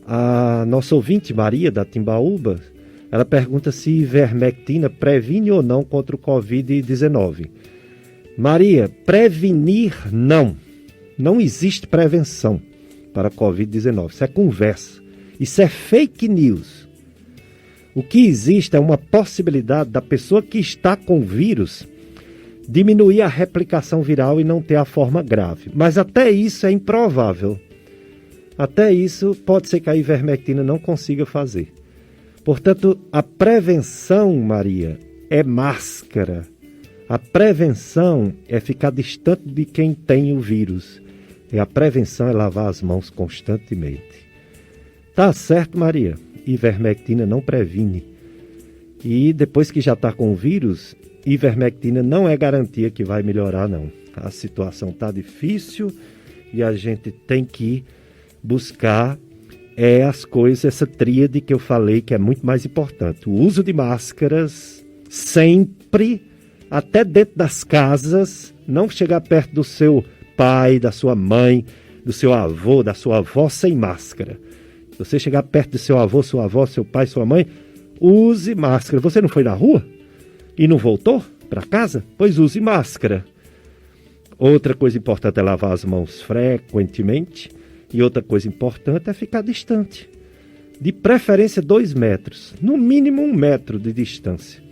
A nossa ouvinte, Maria, da Timbaúba, ela pergunta se ivermectina previne ou não contra o Covid-19. Maria, prevenir não. Não existe prevenção para a Covid-19. Isso é conversa. Isso é fake news. O que existe é uma possibilidade da pessoa que está com o vírus diminuir a replicação viral e não ter a forma grave. Mas até isso é improvável. Até isso pode ser que a ivermectina não consiga fazer. Portanto, a prevenção, Maria, é máscara. A prevenção é ficar distante de quem tem o vírus. E a prevenção é lavar as mãos constantemente. Tá certo, Maria? Ivermectina não previne. E depois que já está com o vírus, ivermectina não é garantia que vai melhorar, não. A situação está difícil e a gente tem que buscar as coisas, essa tríade que eu falei que é muito mais importante. O uso de máscaras sempre, até dentro das casas, não chegar perto do seu pai, da sua mãe, do seu avô, da sua avó sem máscara. Se você chegar perto do seu avô, sua avó, seu pai, sua mãe, use máscara. Você não foi na rua e não voltou para casa? Pois use máscara. Outra coisa importante é lavar as mãos frequentemente. E outra coisa importante é ficar distante. De preferência 2 metros. No mínimo 1 metro de distância.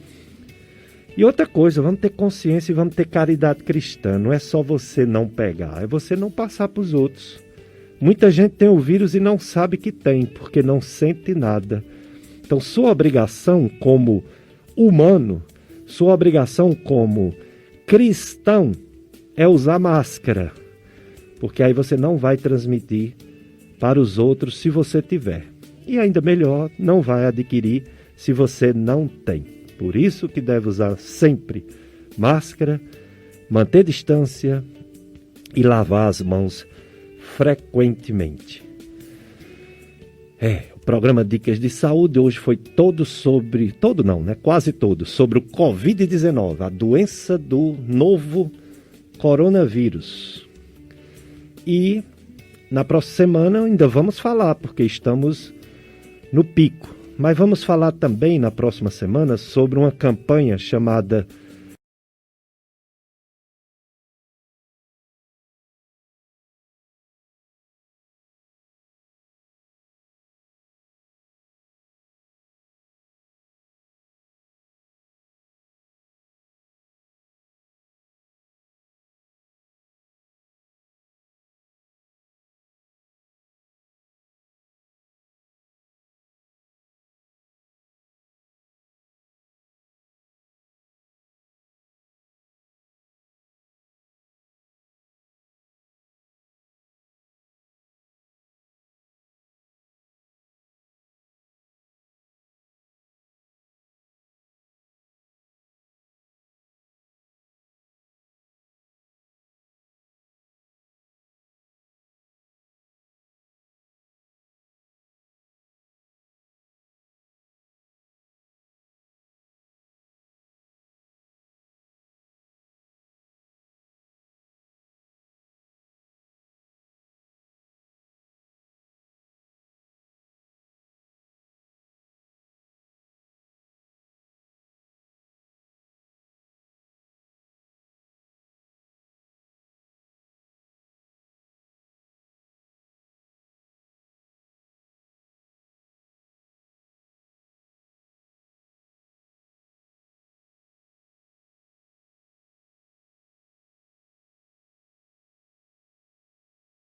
E outra coisa, vamos ter consciência e vamos ter caridade cristã. Não é só você não pegar, é você não passar para os outros. Muita gente tem o vírus e não sabe que tem, porque não sente nada. Então, sua obrigação como humano, sua obrigação como cristão é usar máscara. Porque aí você não vai transmitir para os outros se você tiver. E ainda melhor, não vai adquirir se você não tem. Por isso que deve usar sempre máscara, manter distância e lavar as mãos frequentemente. O programa Dicas de Saúde hoje foi quase todo sobre o Covid-19, a doença do novo coronavírus. E na próxima semana ainda vamos falar, porque estamos no pico. Mas vamos falar também na próxima semana sobre uma campanha chamada